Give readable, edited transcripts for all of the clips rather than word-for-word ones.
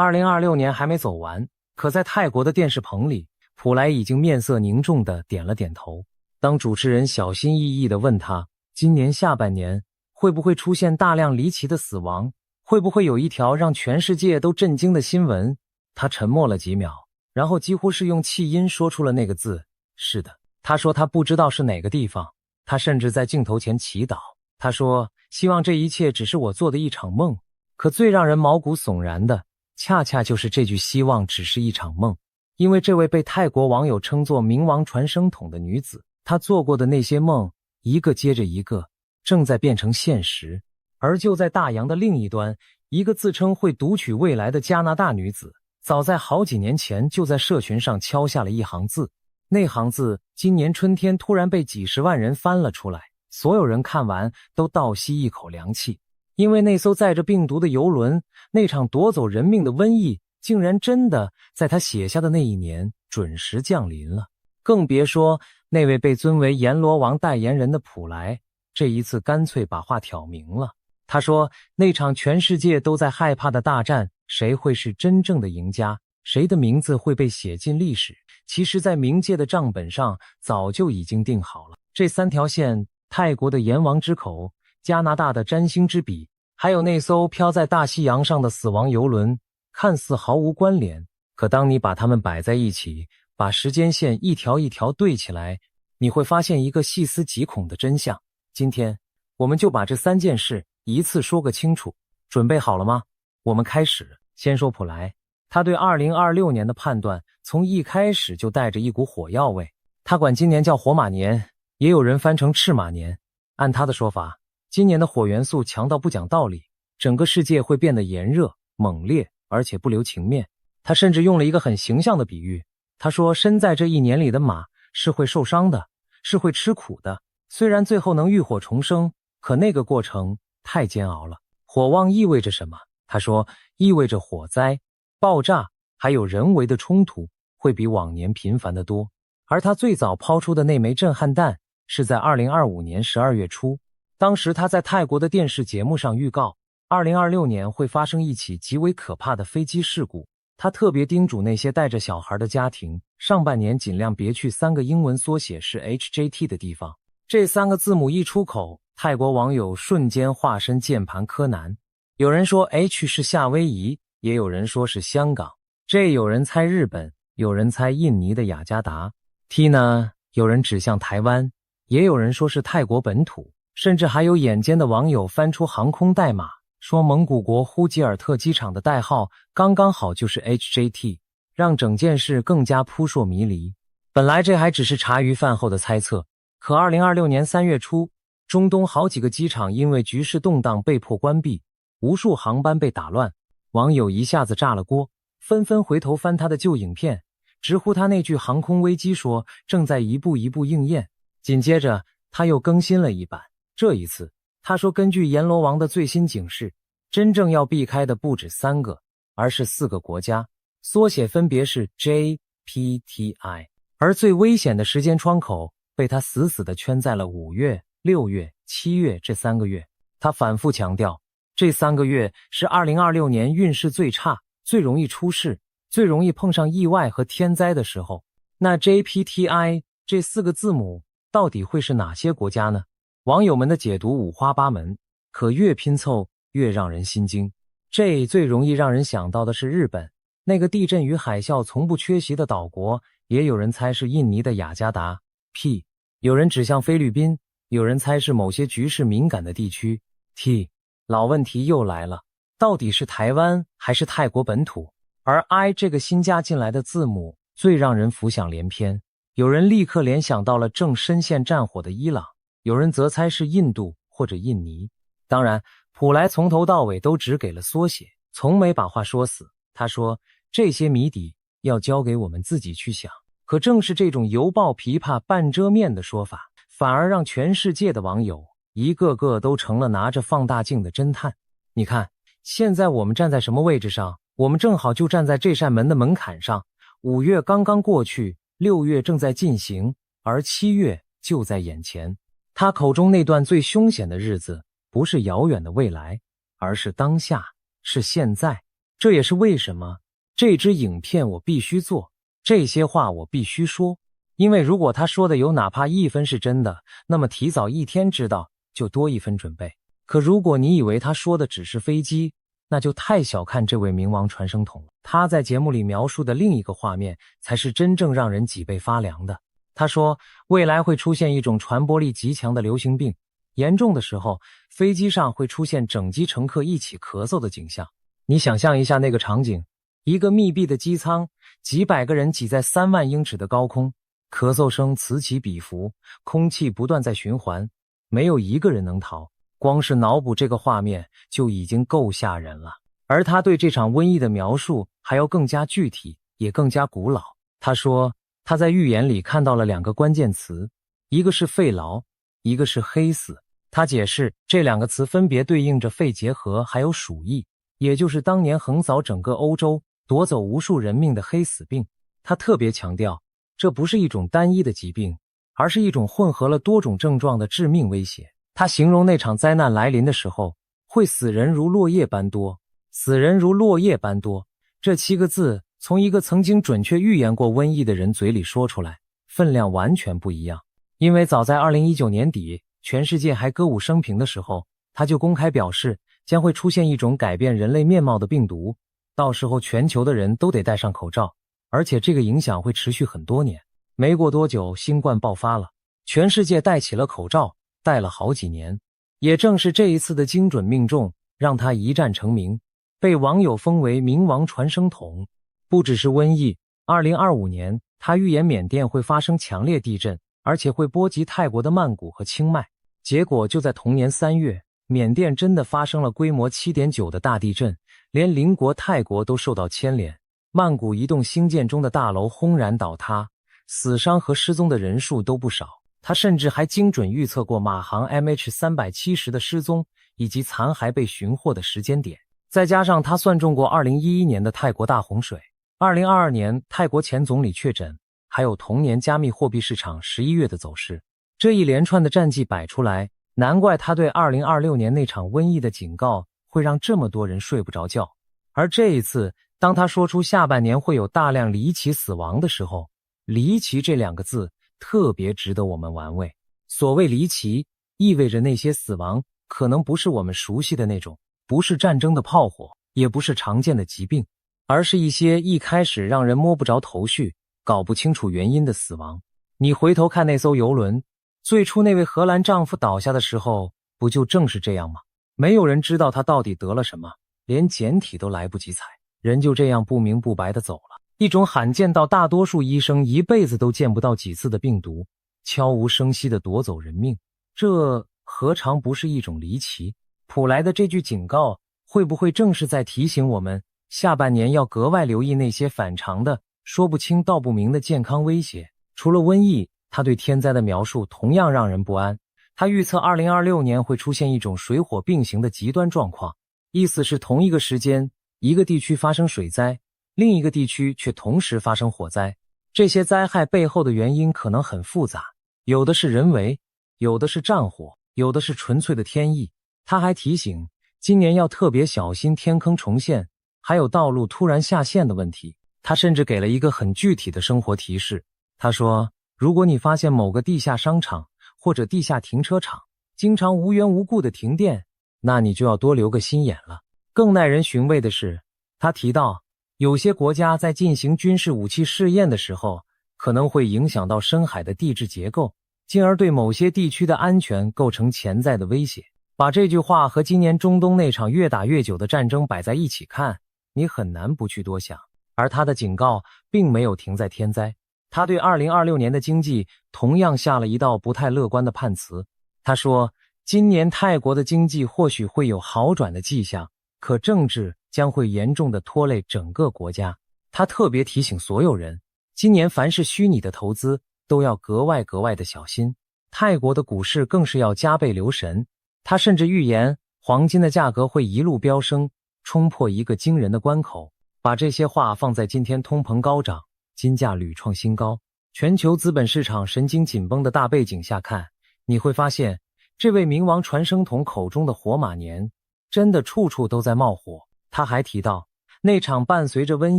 2026年还没走完，可在泰国的电视棚里，普莱已经面色凝重地点了点头。当主持人小心翼翼地问他，今年下半年会不会出现大量离奇的死亡，会不会有一条让全世界都震惊的新闻，他沉默了几秒，然后几乎是用气音说出了那个字，是的。他说他不知道是哪个地方，他甚至在镜头前祈祷。他说希望这一切只是我做的一场梦，可最让人毛骨悚然的恰恰就是这句希望只是一场梦。因为这位被泰国网友称作冥王传声筒的女子，她做过的那些梦一个接着一个正在变成现实。而就在大洋的另一端，一个自称会读取未来的加拿大女子，早在好几年前就在社群上敲下了一行字，那行字今年春天突然被几十万人翻了出来，所有人看完都倒吸一口凉气。因为那艘载着病毒的游轮，那场夺走人命的瘟疫，竟然真的在他写下的那一年准时降临了。更别说那位被尊为阎罗王代言人的普莱，这一次干脆把话挑明了。他说那场全世界都在害怕的大战，谁会是真正的赢家，谁的名字会被写进历史，其实在冥界的账本上早就已经定好了。这三条线，泰国的阎王之口，加拿大的占星之笔，还有那艘飘在大西洋上的死亡游轮，看似毫无关联，可当你把它们摆在一起，把时间线一条一条对起来，你会发现一个细思极恐的真相。今天我们就把这三件事一次说个清楚，准备好了吗？我们开始。先说普莱，他对2026年的判断从一开始就带着一股火药味。他管今年叫火马年，也有人翻成赤马年。按他的说法，今年的火元素强到不讲道理，整个世界会变得炎热、猛烈，而且不留情面。他甚至用了一个很形象的比喻，他说身在这一年里的马是会受伤的，是会吃苦的，虽然最后能浴火重生，可那个过程太煎熬了。火旺意味着什么？他说意味着火灾、爆炸还有人为的冲突会比往年频繁得多。而他最早抛出的那枚震撼弹是在2025年12月初，当时他在泰国的电视节目上预告2026年会发生一起极为可怕的飞机事故。他特别叮嘱那些带着小孩的家庭，上半年尽量别去三个英文缩写是 HJT 的地方。这三个字母一出口，泰国网友瞬间化身键盘柯南。有人说 H 是夏威夷，也有人说是香港， J 有人猜日本，有人猜印尼的雅加达， T 呢，有人指向台湾，也有人说是泰国本土，甚至还有眼尖的网友翻出航空代码，说蒙古国呼吉尔特机场的代号刚刚好就是 HJT， 让整件事更加扑朔迷离。本来这还只是茶余饭后的猜测，可2026年3月初，中东好几个机场因为局势动荡被迫关闭，无数航班被打乱，网友一下子炸了锅，纷纷回头翻他的旧影片，直呼他那句航空危机说正在一步一步应验。紧接着他又更新了一版，这一次他说根据阎罗王的最新警示，真正要避开的不止3个，而是4个国家，缩写分别是 JPTI， 而最危险的时间窗口被他死死地圈在了5月、6月、7月这3个月。他反复强调，这3个月是2026年运势最差、最容易出事、最容易碰上意外和天灾的时候。那 JPTI 这4个字母到底会是哪些国家呢？网友们的解读五花八门，可越拼凑越让人心惊。这最容易让人想到的是日本，那个地震与海啸从不缺席的岛国，也有人猜是印尼的雅加达。P， 有人指向菲律宾，有人猜是某些局势敏感的地区。T， 老问题又来了，到底是台湾还是泰国本土？而 I 这个新加进来的字母最让人浮想联翩，有人立刻联想到了正深陷战火的伊朗，有人则猜是印度或者印尼。当然，普莱从头到尾都只给了缩写，从没把话说死。他说这些谜底要交给我们自己去想。可正是这种犹抱琵琶半遮面的说法，反而让全世界的网友一个个都成了拿着放大镜的侦探。你看，现在我们站在什么位置上？我们正好就站在这扇门的门槛上。5月刚刚过去，6月正在进行，而7月就在眼前。他口中那段最凶险的日子，不是遥远的未来，而是当下，是现在。这也是为什么这支影片我必须做，这些话我必须说。因为如果他说的有哪怕1分是真的，那么提早1天知道就多1分准备。可如果你以为他说的只是飞机，那就太小看这位冥王传声筒了。他在节目里描述的另一个画面才是真正让人脊背发凉的。他说，未来会出现一种传播力极强的流行病，严重的时候，飞机上会出现整机乘客一起咳嗽的景象。你想象一下那个场景，一个密闭的机舱，几百个人挤在3万英尺的高空，咳嗽声此起彼伏，空气不断在循环，没有一个人能逃。光是脑补这个画面就已经够吓人了。而他对这场瘟疫的描述还要更加具体，也更加古老。他说，他在预言里看到了2个关键词，一个是肺痨，一个是黑死。他解释，这2个词分别对应着肺结核还有鼠疫，也就是当年横扫整个欧洲，夺走无数人命的黑死病。他特别强调，这不是一种单一的疾病，而是一种混合了多种症状的致命威胁。他形容那场灾难来临的时候，会死人如落叶般多，死人如落叶般多。这7个字从一个曾经准确预言过瘟疫的人嘴里说出来，分量完全不一样。因为早在2019年底，全世界还歌舞升平的时候，他就公开表示将会出现一种改变人类面貌的病毒，到时候全球的人都得戴上口罩，而且这个影响会持续很多年。没过多久，新冠爆发了，全世界戴起了口罩，戴了好几年。也正是这一次的精准命中，让他一战成名，被网友封为冥王传声筒。不只是瘟疫，2025年他预言缅甸会发生强烈地震，而且会波及泰国的曼谷和清迈。结果就在同年3月，缅甸真的发生了规模 7.9 的大地震，连邻国泰国都受到牵连。曼谷一栋兴建中的大楼轰然倒塌，死伤和失踪的人数都不少。他甚至还精准预测过马航 MH370 的失踪以及残骸被寻获的时间点。再加上他算中过2011年的泰国大洪水，2022年泰国前总理确诊，还有同年加密货币市场11月的走势。这一连串的战绩摆出来，难怪他对2026年那场瘟疫的警告会让这么多人睡不着觉。而这一次，当他说出下半年会有大量离奇死亡的时候，离奇这2个字特别值得我们玩味。所谓离奇，意味着那些死亡可能不是我们熟悉的那种，不是战争的炮火，也不是常见的疾病，而是一些一开始让人摸不着头绪，搞不清楚原因的死亡。你回头看那艘游轮，最初那位荷兰丈夫倒下的时候，不就正是这样吗？没有人知道他到底得了什么，连检体都来不及采，人就这样不明不白地走了。一种罕见到大多数医生一辈子都见不到几次的病毒，悄无声息地夺走人命，这何尝不是一种离奇？普莱的这句警告，会不会正是在提醒我们，下半年要格外留意那些反常的、说不清道不明的健康威胁？除了瘟疫，他对天灾的描述同样让人不安。他预测2026年会出现一种水火并行的极端状况，意思是同一个时间，一个地区发生水灾，另一个地区却同时发生火灾。这些灾害背后的原因可能很复杂，有的是人为，有的是战火，有的是纯粹的天意。他还提醒，今年要特别小心天坑重现，还有道路突然下陷的问题。他甚至给了一个很具体的生活提示。他说，如果你发现某个地下商场或者地下停车场经常无缘无故的停电，那你就要多留个心眼了。更耐人寻味的是，他提到有些国家在进行军事武器试验的时候，可能会影响到深海的地质结构，进而对某些地区的安全构成潜在的威胁。把这句话和今年中东那场越打越久的战争摆在一起看，你很难不去多想。而他的警告并没有停在天灾，他对2026年的经济同样下了一道不太乐观的判词。他说，今年泰国的经济或许会有好转的迹象，可政治将会严重的拖累整个国家。他特别提醒所有人，今年凡是虚拟的投资都要格外的小心。泰国的股市更是要加倍留神。他甚至预言黄金的价格会一路飙升，冲破一个惊人的关口。把这些话放在今天通膨高涨，金价屡创新高，全球资本市场神经紧绷的大背景下看，你会发现这位冥王传声筒口中的火马年真的处处都在冒火。他还提到，那场伴随着瘟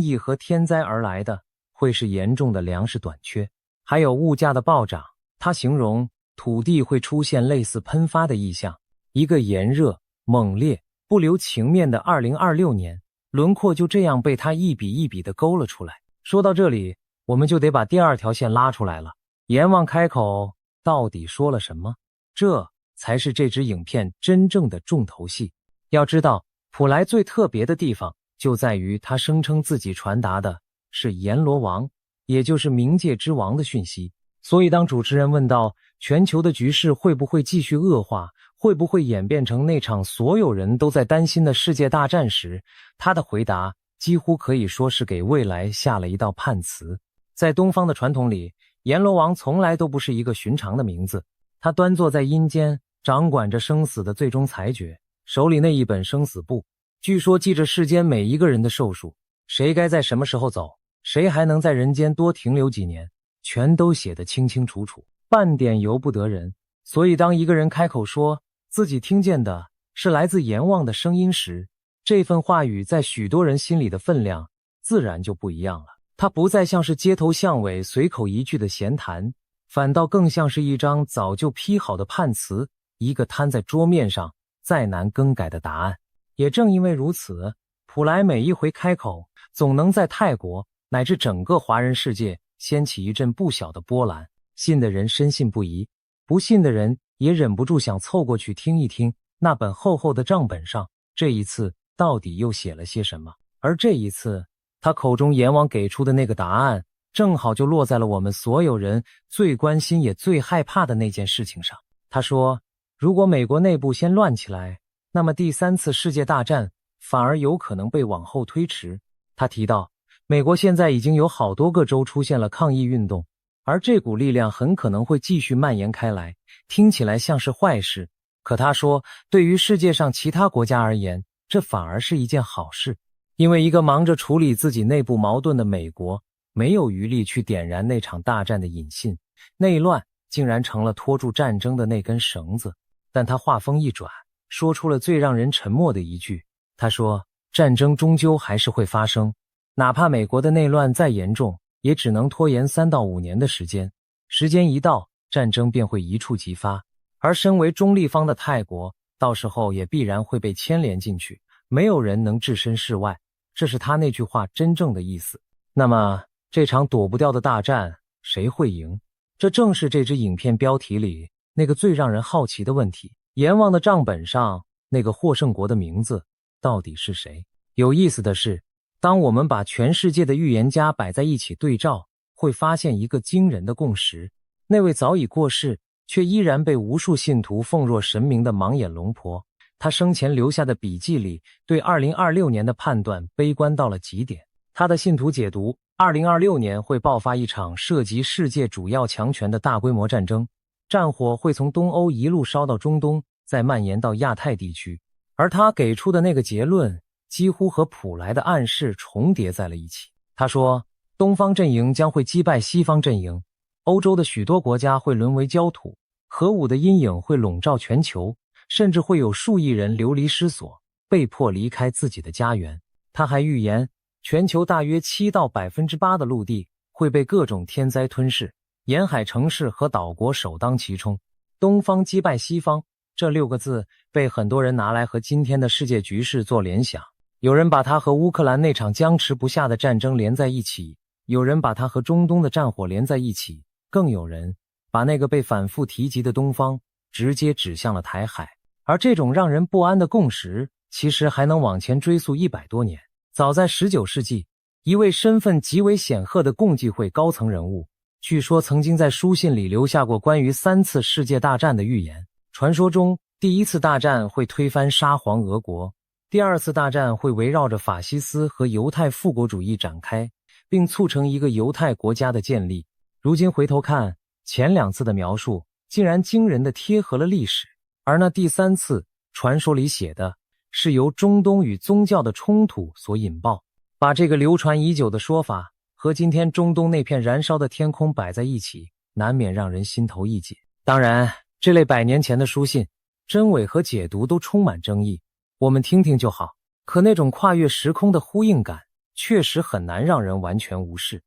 疫和天灾而来的，会是严重的粮食短缺，还有物价的暴涨。他形容土地会出现类似喷发的异象，一个炎热、猛烈、不留情面的2026年，轮廓就这样被他一笔一笔地勾了出来。说到这里，我们就得把第二条线拉出来了。阎王开口到底说了什么？这才是这支影片真正的重头戏。要知道，普莱最特别的地方就在于他声称自己传达的是阎罗王，也就是冥界之王的讯息。所以当主持人问到全球的局势会不会继续恶化，会不会演变成那场所有人都在担心的世界大战时，他的回答几乎可以说是给未来下了一道判词。在东方的传统里，阎罗王从来都不是一个寻常的名字，他端坐在阴间，掌管着生死的最终裁决，手里那一本生死簿，据说记着世间每一个人的寿数，谁该在什么时候走，谁还能在人间多停留几年，全都写得清清楚楚，半点由不得人。所以当一个人开口说自己听见的是来自阎王的声音时，这份话语在许多人心里的分量自然就不一样了。它不再像是街头巷尾随口一句的闲谈，反倒更像是一张早就批好的判词，一个摊在桌面上再难更改的答案。也正因为如此，普莱每一回开口，总能在泰国乃至整个华人世界掀起一阵不小的波澜。信的人深信不疑，不信的人也忍不住想凑过去听一听那本厚厚的账本上这一次到底又写了些什么。而这一次他口中阎王给出的那个答案，正好就落在了我们所有人最关心也最害怕的那件事情上。他说，如果美国内部先乱起来，那么第三次世界大战反而有可能被往后推迟。他提到，美国现在已经有好多个州出现了抗议运动，而这股力量很可能会继续蔓延开来，听起来像是坏事。可他说，对于世界上其他国家而言，这反而是一件好事。因为一个忙着处理自己内部矛盾的美国，没有余力去点燃那场大战的引信，内乱竟然成了拖住战争的那根绳子。但他话锋一转，说出了最让人沉默的一句。他说，战争终究还是会发生，哪怕美国的内乱再严重，也只能拖延3到5年的时间。时间一到，战争便会一触即发，而身为中立方的泰国，到时候也必然会被牵连进去，没有人能置身事外。这是他那句话真正的意思。那么，这场躲不掉的大战，谁会赢？这正是这支影片标题里那个最让人好奇的问题。阎王的账本上那个获胜国的名字到底是谁？有意思的是，当我们把全世界的预言家摆在一起对照，会发现一个惊人的共识。那位早已过世，却依然被无数信徒奉若神明的盲眼龙婆，他生前留下的笔记里对2026年的判断悲观到了极点。他的信徒解读2026年会爆发一场涉及世界主要强权的大规模战争，战火会从东欧一路烧到中东，再蔓延到亚太地区。而他给出的那个结论几乎和普莱的暗示重叠在了一起。他说，东方阵营将会击败西方阵营，欧洲的许多国家会沦为焦土，核武的阴影会笼罩全球，甚至会有数亿人流离失所，被迫离开自己的家园。他还预言，全球大约7到8%的陆地会被各种天灾吞噬，沿海城市和岛国首当其冲。东方击败西方，这6个字被很多人拿来和今天的世界局势做联想。有人把它和乌克兰那场僵持不下的战争连在一起，有人把它和中东的战火连在一起，更有人把那个被反复提及的东方直接指向了台海。而这种让人不安的共识，其实还能往前追溯100多年。早在19世纪，一位身份极为显赫的共济会高层人物，据说曾经在书信里留下过关于3次世界大战的预言。传说中，第1次大战会推翻沙皇俄国，第2次大战会围绕着法西斯和犹太复国主义展开，并促成一个犹太国家的建立。如今回头看，前2次的描述竟然惊人地贴合了历史。而那第3次，传说里写的是由中东与宗教的冲突所引爆。把这个流传已久的说法和今天中东那片燃烧的天空摆在一起，难免让人心头一紧。当然，这类100年前的书信，真伪和解读都充满争议，我们听听就好。可那种跨越时空的呼应感，确实很难让人完全无视。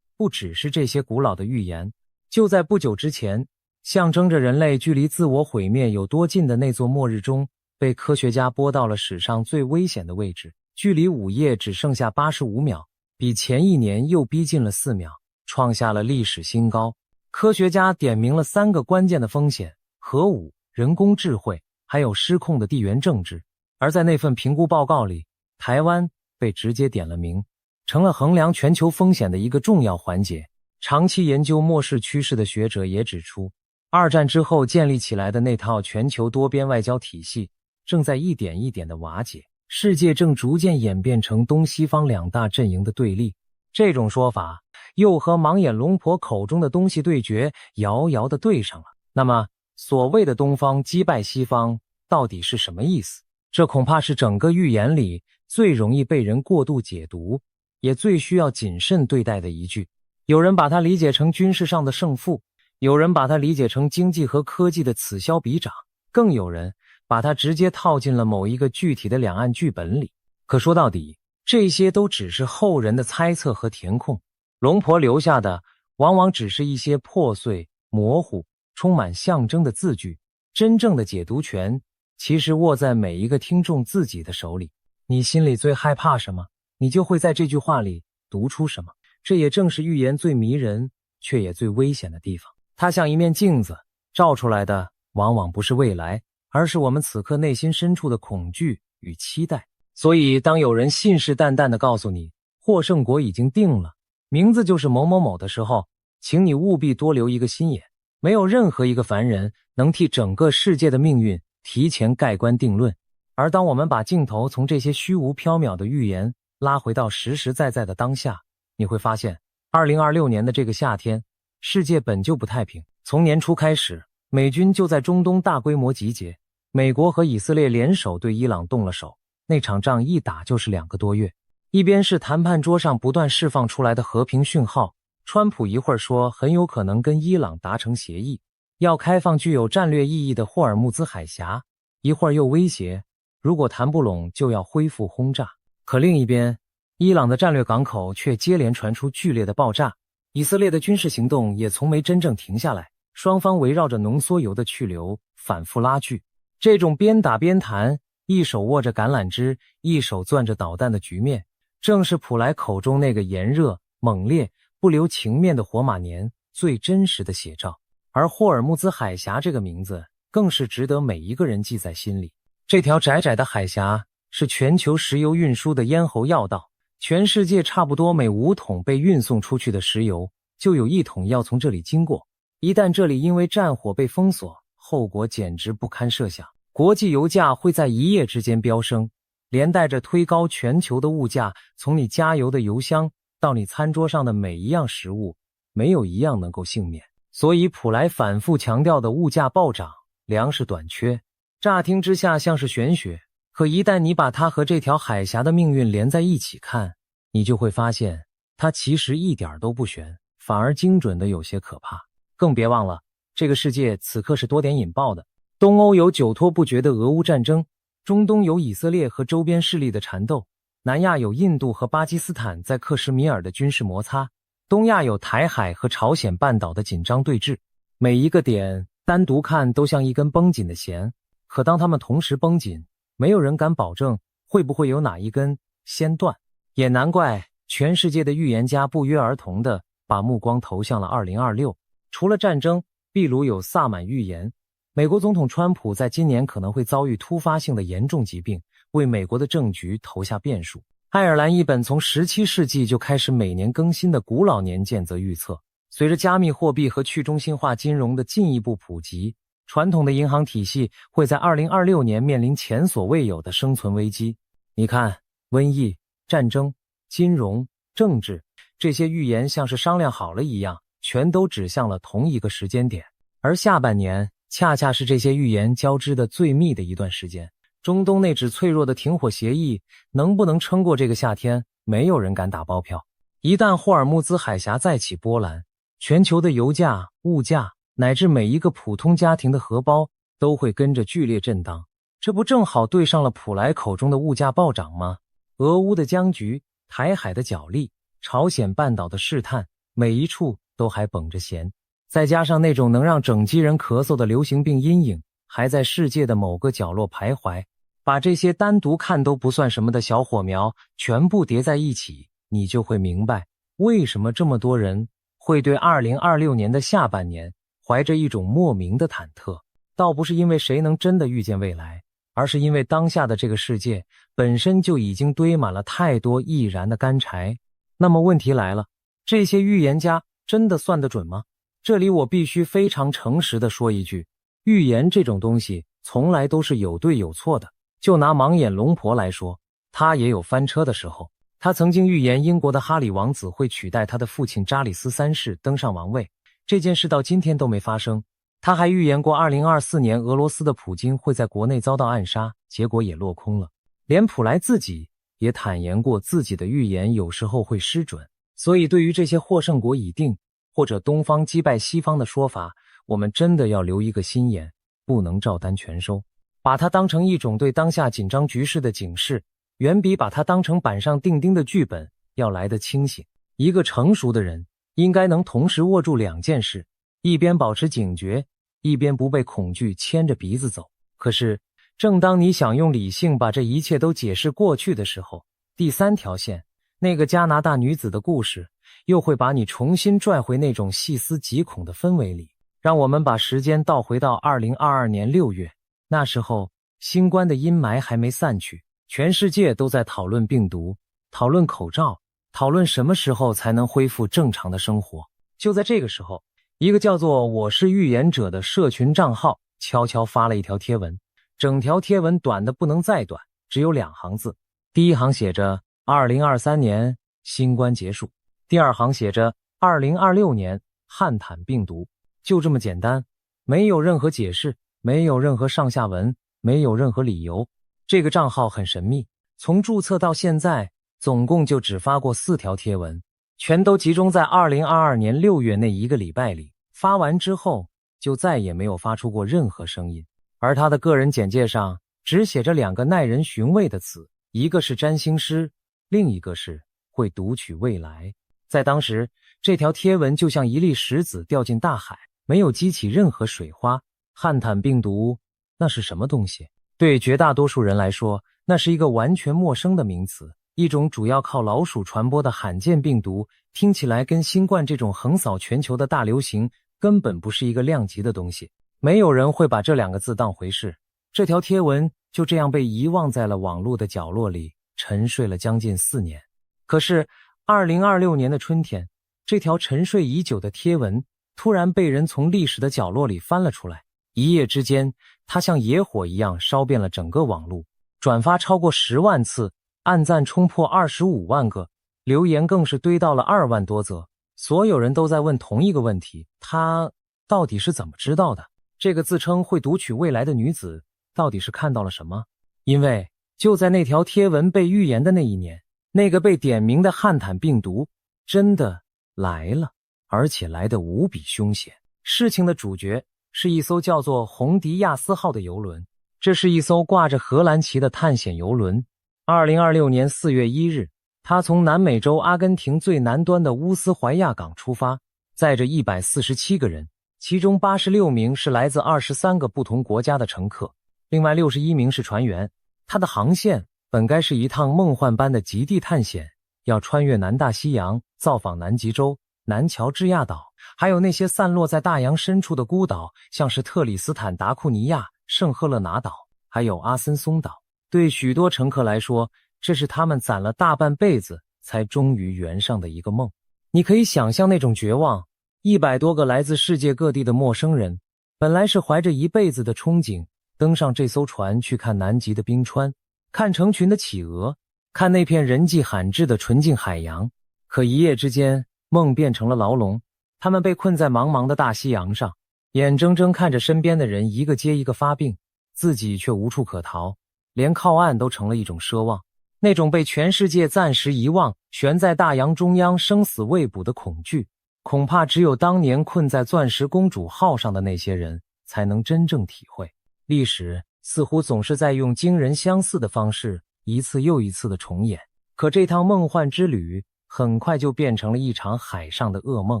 不只是这些古老的预言，就在不久之前，象征着人类距离自我毁灭有多近的那座末日钟，被科学家拨到了史上最危险的位置，距离午夜只剩下85秒，比前一年又逼近了4秒，创下了历史新高。科学家点明了3个关键的风险：核武、人工智慧，还有失控的地缘政治。而在那份评估报告里，台湾被直接点了名，成了衡量全球风险的一个重要环节。长期研究末世趋势的学者也指出，二战之后建立起来的那套全球多边外交体系正在一点一点的瓦解，世界正逐渐演变成东西方2大阵营的对立。这种说法又和盲眼龙婆口中的东西对决遥遥地对上了。那么，所谓的东方击败西方到底是什么意思？这恐怕是整个预言里最容易被人过度解读，也最需要谨慎对待的一句。有人把它理解成军事上的胜负，有人把它理解成经济和科技的此消彼长，更有人把它直接套进了某一个具体的两岸剧本里。可说到底，这些都只是后人的猜测和填空，龙婆留下的往往只是一些破碎、模糊、充满象征的字句。真正的解读权其实握在每一个听众自己的手里。你心里最害怕什么，你就会在这句话里读出什么。这也正是预言最迷人却也最危险的地方。它像一面镜子，照出来的往往不是未来，而是我们此刻内心深处的恐惧与期待。所以当有人信誓旦旦地告诉你获胜国已经定了，名字就是某某某的时候，请你务必多留一个心眼。没有任何一个凡人能替整个世界的命运提前盖棺定论。而当我们把镜头从这些虚无缥缈的预言拉回到实实在在的当下，你会发现2026年的这个夏天，世界本就不太平。从年初开始，美军就在中东大规模集结，美国和以色列联手对伊朗动了手，那场仗一打就是2个多月。一边是谈判桌上不断释放出来的和平讯号，川普一会儿说很有可能跟伊朗达成协议，要开放具有战略意义的霍尔木兹海峡，一会儿又威胁如果谈不拢就要恢复轰炸。可另一边，伊朗的战略港口却接连传出剧烈的爆炸，以色列的军事行动也从没真正停下来，双方围绕着浓缩铀的去留反复拉锯。这种边打边谈，一手握着橄榄枝，一手攥着导弹的局面，正是普莱口中那个炎热、猛烈、不留情面的火马年最真实的写照。而霍尔木兹海峡这个名字更是值得每一个人记在心里。这条窄窄的海峡是全球石油运输的咽喉要道，全世界差不多每5桶被运送出去的石油，就有1桶要从这里经过。一旦这里因为战火被封锁，后果简直不堪设想。国际油价会在一夜之间飙升，连带着推高全球的物价，从你加油的油箱到你餐桌上的每一样食物，没有一样能够幸免。所以普莱反复强调的物价暴涨、粮食短缺，乍听之下像是玄学，可一旦你把它和这条海峡的命运连在一起看，你就会发现它其实一点都不玄，反而精准的有些可怕。更别忘了，这个世界此刻是多点引爆的。东欧有久拖不决的俄乌战争，中东有以色列和周边势力的缠斗，南亚有印度和巴基斯坦在克什米尔的军事摩擦，东亚有台海和朝鲜半岛的紧张对峙。每一个点单独看都像一根绷紧的弦，可当它们同时绷紧，没有人敢保证会不会有哪一根先断。也难怪全世界的预言家不约而同地把目光投向了2026。除了战争，秘鲁有萨满预言，美国总统川普在今年可能会遭遇突发性的严重疾病，为美国的政局投下变数。爱尔兰一本从17世纪就开始每年更新的古老年鉴则预测，随着加密货币和去中心化金融的进一步普及，传统的银行体系会在2026年面临前所未有的生存危机。你看，瘟疫、战争、金融、政治，这些预言像是商量好了一样，全都指向了同一个时间点。而下半年恰恰是这些预言交织的最密的一段时间。中东那纸脆弱的停火协议能不能撑过这个夏天，没有人敢打包票。一旦霍尔木兹海峡再起波澜，全球的油价、物价乃至每一个普通家庭的荷包都会跟着剧烈震荡。这不正好对上了普莱口中的物价暴涨吗？俄乌的僵局，台海的角力，朝鲜半岛的试探，每一处都还绷着弦。再加上那种能让整机人咳嗽的流行病阴影，还在世界的某个角落徘徊。把这些单独看都不算什么的小火苗全部叠在一起，你就会明白为什么这么多人会对2026年的下半年怀着一种莫名的忐忑。倒不是因为谁能真的预见未来，而是因为当下的这个世界本身就已经堆满了太多易燃的干柴。那么问题来了，这些预言家真的算得准吗？这里我必须非常诚实地说一句，预言这种东西从来都是有对有错的。就拿盲眼龙婆来说，她也有翻车的时候。她曾经预言英国的哈里王子会取代他的父亲查理斯三世登上王位，这件事到今天都没发生。他还预言过2024年俄罗斯的普京会在国内遭到暗杀，结果也落空了。连普莱自己也坦言过自己的预言有时候会失准。所以对于这些获胜国已定或者东方击败西方的说法，我们真的要留一个心眼，不能照单全收，把它当成一种对当下紧张局势的警示，远比把它当成板上钉钉的剧本要来得清醒。一个成熟的人应该能同时握住两件事，一边保持警觉，一边不被恐惧牵着鼻子走。可是正当你想用理性把这一切都解释过去的时候，第三条线，那个加拿大女子的故事又会把你重新拽回那种细思极恐的氛围里。让我们把时间倒回到2022年6月，那时候新冠的阴霾还没散去，全世界都在讨论病毒，讨论口罩，讨论什么时候才能恢复正常的生活。就在这个时候，一个叫做我是预言者的社群账号悄悄发了一条贴文，整条贴文短的不能再短，只有2行字。第一行写着2023年新冠结束，第二行写着2026年汉坦病毒。就这么简单，没有任何解释，没有任何上下文，没有任何理由。这个账号很神秘，从注册到现在总共就只发过4条贴文，全都集中在2022年6月那一个礼拜里。发完之后就再也没有发出过任何声音。而他的个人简介上只写着2个耐人寻味的词，一个是占星师，另一个是会读取未来。在当时，这条贴文就像一粒石子掉进大海，没有激起任何水花。汉坦病毒，那是什么东西？对绝大多数人来说，那是一个完全陌生的名词，一种主要靠老鼠传播的罕见病毒，听起来跟新冠这种横扫全球的大流行根本不是一个量级的东西。没有人会把这2个字当回事。这条贴文就这样被遗忘在了网络的角落里，沉睡了将近4年。可是2026年的春天，这条沉睡已久的贴文突然被人从历史的角落里翻了出来，一夜之间它像野火一样烧遍了整个网络，转发超过10万次，按赞冲破25万个，留言更是堆到了2万多则。所有人都在问同一个问题，她到底是怎么知道的？这个自称会读取未来的女子到底是看到了什么？因为就在那条贴文被预言的那一年，那个被点名的汉坦病毒真的来了，而且来得无比凶险。事情的主角是一艘叫做红迪亚斯号的游轮，这是一艘挂着荷兰旗的探险游轮。2026年4月1日，它从南美洲阿根廷最南端的乌斯怀亚港出发，载着147个人，其中86名是来自23个不同国家的乘客，另外61名是船员。它的航线本该是一趟梦幻般的极地探险，要穿越南大西洋，造访南极洲、南乔治亚岛，还有那些散落在大洋深处的孤岛，像是特里斯坦达库尼亚、圣赫勒拿岛，还有阿森松岛。对许多乘客来说，这是他们攒了大半辈子才终于圆上的一个梦。你可以想象那种绝望，100多个来自世界各地的陌生人，本来是怀着一辈子的憧憬，登上这艘船去看南极的冰川，看成群的企鹅，看那片人迹罕至的纯净海洋。可一夜之间，梦变成了牢笼，他们被困在茫茫的大西洋上，眼睁睁看着身边的人一个接一个发病，自己却无处可逃，连靠岸都成了一种奢望。那种被全世界暂时遗忘，悬在大洋中央生死未卜的恐惧，恐怕只有当年困在钻石公主号上的那些人才能真正体会。历史似乎总是在用惊人相似的方式一次又一次的重演。可这趟梦幻之旅很快就变成了一场海上的噩梦。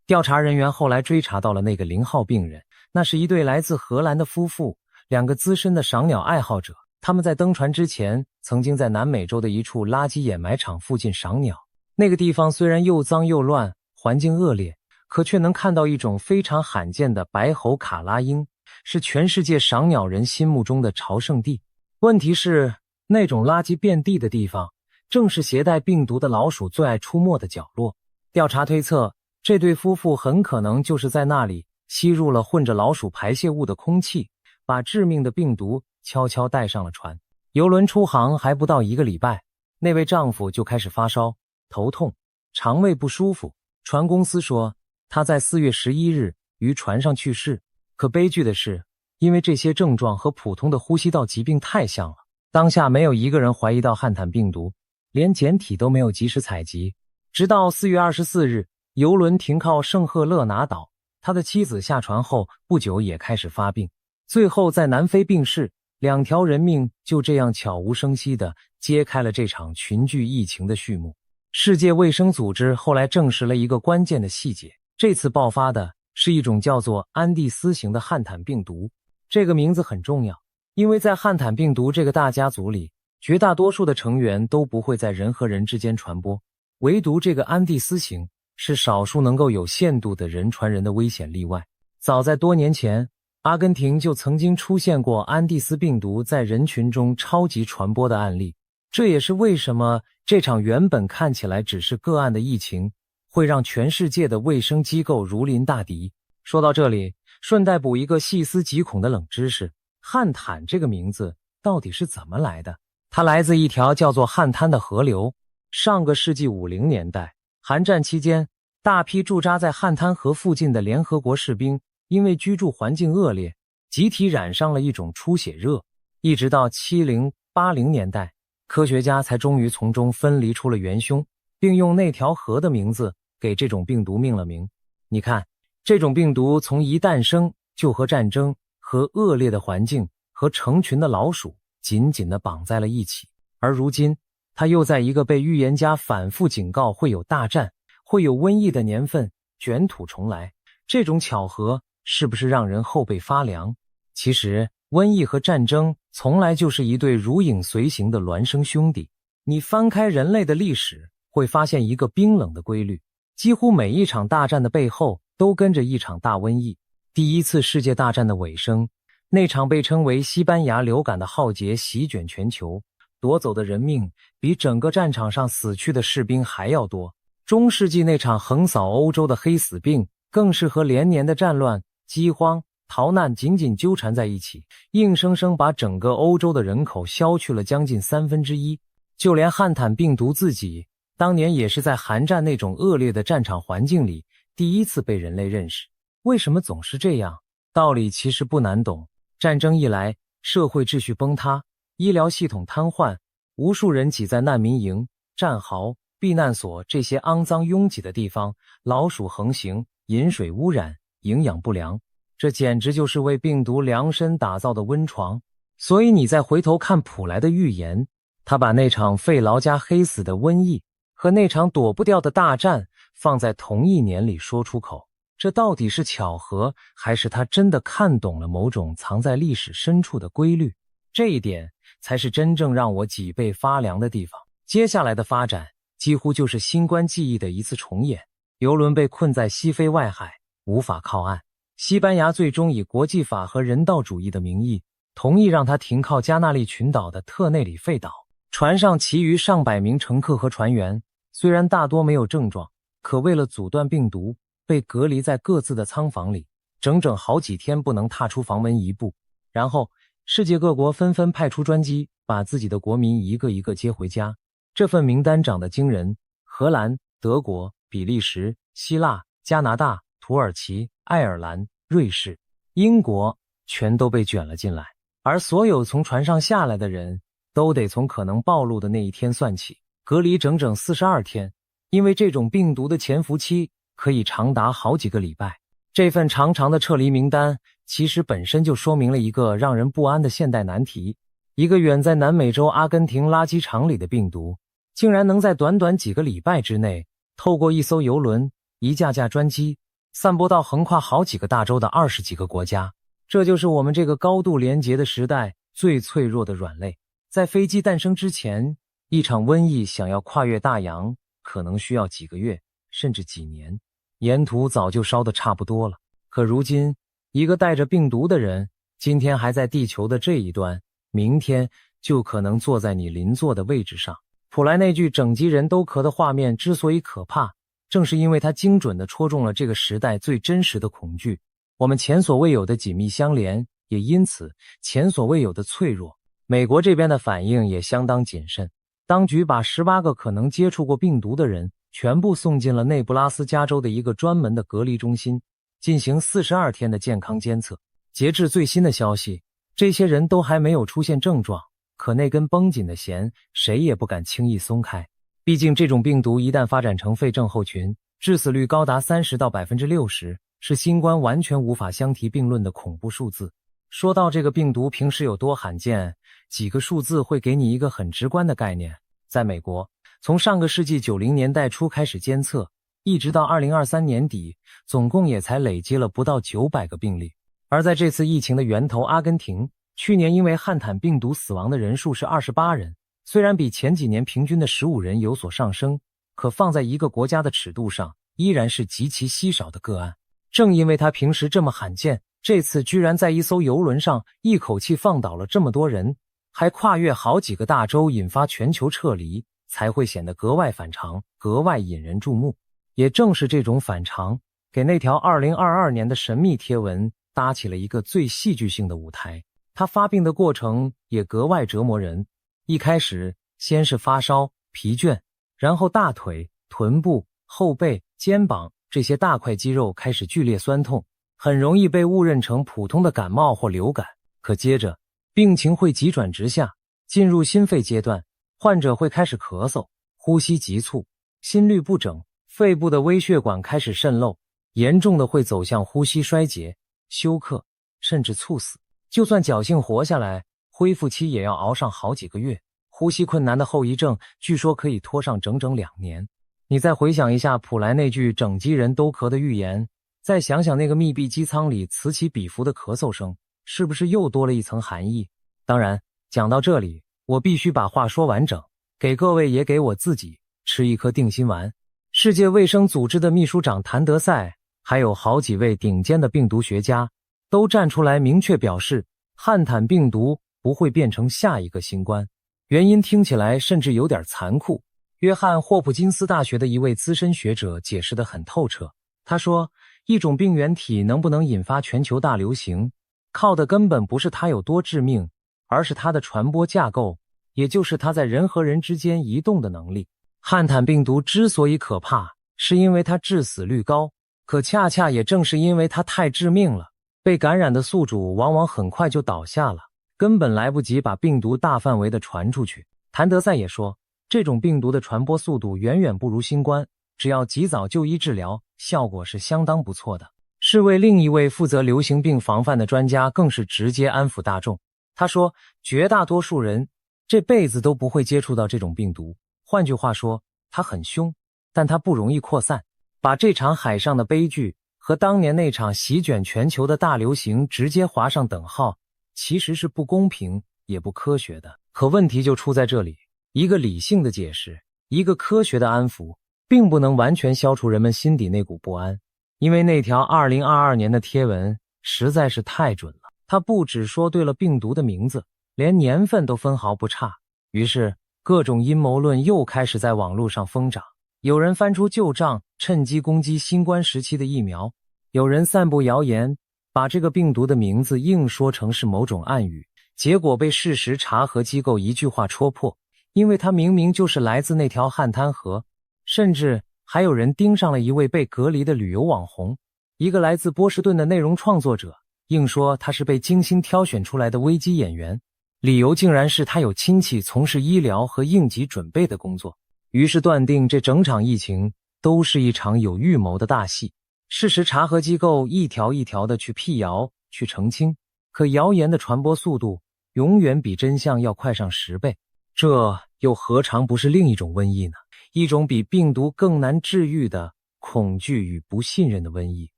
调查人员后来追查到了那个0号病人，那是一对来自荷兰的夫妇，2个资深的赏鸟爱好者。他们在登船之前曾经在南美洲的一处垃圾掩埋场附近赏鸟。那个地方虽然又脏又乱，环境恶劣，可却能看到一种非常罕见的白喉卡拉鹰，是全世界赏鸟人心目中的朝圣地。问题是，那种垃圾遍地的地方正是携带病毒的老鼠最爱出没的角落。调查推测，这对夫妇很可能就是在那里吸入了混着老鼠排泄物的空气，把致命的病毒悄悄带上了船。游轮出航还不到1个礼拜，那位丈夫就开始发烧、头痛、肠胃不舒服。船公司说他在4月11日于船上去世。可悲剧的是，因为这些症状和普通的呼吸道疾病太像了，当下没有一个人怀疑到汉坦病毒，连检体都没有及时采集。直到4月24日，游轮停靠圣赫勒拿岛，他的妻子下船后不久也开始发病，最后在南非病逝。2条人命就这样悄无声息地揭开了这场群聚疫情的序幕。世界卫生组织后来证实了一个关键的细节，这次爆发的是一种叫做安第斯型的汉坦病毒。这个名字很重要，因为在汉坦病毒这个大家族里，绝大多数的成员都不会在人和人之间传播，唯独这个安第斯型是少数能够有限度的人传人的危险例外。早在多年前，阿根廷就曾经出现过安第斯病毒在人群中超级传播的案例。这也是为什么这场原本看起来只是个案的疫情，会让全世界的卫生机构如临大敌。说到这里，顺带补一个细思极恐的冷知识，汉坦这个名字到底是怎么来的？它来自一条叫做汉滩的河流。上个世纪50年代，韩战期间，大批驻扎在汉滩河附近的联合国士兵因为居住环境恶劣，集体染上了一种出血热。一直到70、80年代，科学家才终于从中分离出了元凶，并用那条河的名字给这种病毒命了名。你看，这种病毒从一诞生就和战争、和恶劣的环境、和成群的老鼠紧紧地绑在了一起。而如今，它又在一个被预言家反复警告会有大战、会有瘟疫的年份卷土重来。这种巧合是不是让人后背发凉？其实，瘟疫和战争从来就是一对如影随形的孪生兄弟。你翻开人类的历史，会发现一个冰冷的规律，几乎每一场大战的背后都跟着一场大瘟疫。第一次世界大战的尾声，那场被称为西班牙流感的浩劫席卷全球，夺走的人命比整个战场上死去的士兵还要多。中世纪那场横扫欧洲的黑死病，更是和连年的战乱、饥荒、逃难紧紧纠缠在一起，硬生生把整个欧洲的人口削去了将近1/3。就连汉坦病毒自己，当年也是在韩战那种恶劣的战场环境里第一次被人类认识。为什么总是这样？道理其实不难懂。战争一来，社会秩序崩塌，医疗系统瘫痪，无数人挤在难民营、战壕、避难所这些肮脏拥挤的地方，老鼠横行，饮水污染，营养不良，这简直就是为病毒量身打造的温床。所以你再回头看普莱的预言，他把那场费劳加黑死的瘟疫和那场躲不掉的大战放在同一年里说出口，这到底是巧合，还是他真的看懂了某种藏在历史深处的规律？这一点才是真正让我脊背发凉的地方。接下来的发展几乎就是新冠记忆的一次重演。游轮被困在西非外海，无法靠岸。西班牙最终以国际法和人道主义的名义，同意让它停靠加那利群岛的特内里费岛。船上其余上百名乘客和船员，虽然大多没有症状，可为了阻断病毒，被隔离在各自的舱房里，整整好几天不能踏出房门一步。然后，世界各国纷纷派出专机，把自己的国民一个一个接回家。这份名单长得惊人，荷兰、德国、比利时、希腊、加拿大、土耳其、爱尔兰、瑞士、英国全都被卷了进来。而所有从船上下来的人，都得从可能暴露的那一天算起，隔离整整42天，因为这种病毒的潜伏期可以长达好几个礼拜。这份长长的撤离名单其实本身就说明了一个让人不安的现代难题。一个远在南美洲阿根廷垃圾场里的病毒，竟然能在短短几个礼拜之内，透过一艘邮轮、一架架专机，散播到横跨好几个大洲的20几个国家。这就是我们这个高度连结的时代最脆弱的软肋。在飞机诞生之前，一场瘟疫想要跨越大洋，可能需要几个月，甚至几年，沿途早就烧得差不多了。可如今，一个带着病毒的人，今天还在地球的这一端，明天就可能坐在你邻座的位置上。普莱那句整机人都咳的画面之所以可怕，正是因为它精准地戳中了这个时代最真实的恐惧。我们前所未有的紧密相连，也因此前所未有的脆弱。美国这边的反应也相当谨慎，当局把18个可能接触过病毒的人全部送进了内布拉斯加州的一个专门的隔离中心，进行42天的健康监测。截至最新的消息，这些人都还没有出现症状，可那根绷紧的弦谁也不敢轻易松开。毕竟这种病毒一旦发展成肺症候群，致死率高达30%到60%，是新冠完全无法相提并论的恐怖数字。说到这个病毒平时有多罕见，几个数字会给你一个很直观的概念。在美国，从上个世纪90年代初开始监测，一直到2023年底，总共也才累积了不到900个病例。而在这次疫情的源头阿根廷，去年因为汉坦病毒死亡的人数是28人，虽然比前几年平均的15人有所上升，可放在一个国家的尺度上，依然是极其稀少的个案。正因为它平时这么罕见，这次居然在一艘邮轮上一口气放倒了这么多人，还跨越好几个大洲，引发全球撤离，才会显得格外反常，格外引人注目。也正是这种反常，给那条2022年的神秘贴文搭起了一个最戏剧性的舞台。他发病的过程也格外折磨人，一开始先是发烧、疲倦，然后大腿、臀部、后背、肩膀这些大块肌肉开始剧烈酸痛，很容易被误认成普通的感冒或流感。可接着病情会急转直下，进入心肺阶段，患者会开始咳嗽、呼吸急促、心律不整，肺部的微血管开始渗漏，严重的会走向呼吸衰竭、休克，甚至猝死。就算侥幸活下来，恢复期也要熬上好几个月。呼吸困难的后遗症据说可以拖上整整2年。你再回想一下普莱那句整机人都咳的预言，再想想那个密闭机舱里此起彼伏的咳嗽声，是不是又多了一层含义？当然，讲到这里，我必须把话说完整，给各位也给我自己吃一颗定心丸。世界卫生组织的秘书长谭德赛，还有好几位顶尖的病毒学家，都站出来明确表示，汉坦病毒不会变成下一个新冠。原因听起来甚至有点残酷。约翰霍普金斯大学的一位资深学者解释得很透彻。他说，一种病原体能不能引发全球大流行，靠的根本不是它有多致命，而是它的传播架构，也就是它在人和人之间移动的能力。汉坦病毒之所以可怕，是因为它致死率高，可恰恰也正是因为它太致命了，被感染的宿主往往很快就倒下了，根本来不及把病毒大范围的传出去。谭德赛也说，这种病毒的传播速度远远不如新冠，只要及早就医治疗，效果是相当不错的。世卫另一位负责流行病防范的专家更是直接安抚大众。他说，绝大多数人这辈子都不会接触到这种病毒，换句话说，它很凶，但它不容易扩散。把这场海上的悲剧和当年那场席卷全球的大流行直接划上等号，其实是不公平也不科学的。可问题就出在这里，一个理性的解释，一个科学的安抚，并不能完全消除人们心底那股不安。因为那条2022年的贴文实在是太准了，它不只说对了病毒的名字，连年份都分毫不差。于是各种阴谋论又开始在网络上疯长，有人翻出旧账，趁机攻击新冠时期的疫苗，有人散布谣言，把这个病毒的名字硬说成是某种暗语，结果被事实查核机构一句话戳破，因为它明明就是来自那条汉滩河。甚至还有人盯上了一位被隔离的旅游网红，一个来自波士顿的内容创作者，硬说他是被精心挑选出来的危机演员，理由竟然是他有亲戚从事医疗和应急准备的工作。于是断定这整场疫情都是一场有预谋的大戏。事实查核机构一条一条的去辟谣，去澄清，可谣言的传播速度永远比真相要快上10倍，这又何尝不是另一种瘟疫呢？一种比病毒更难治愈的恐惧与不信任的瘟疫。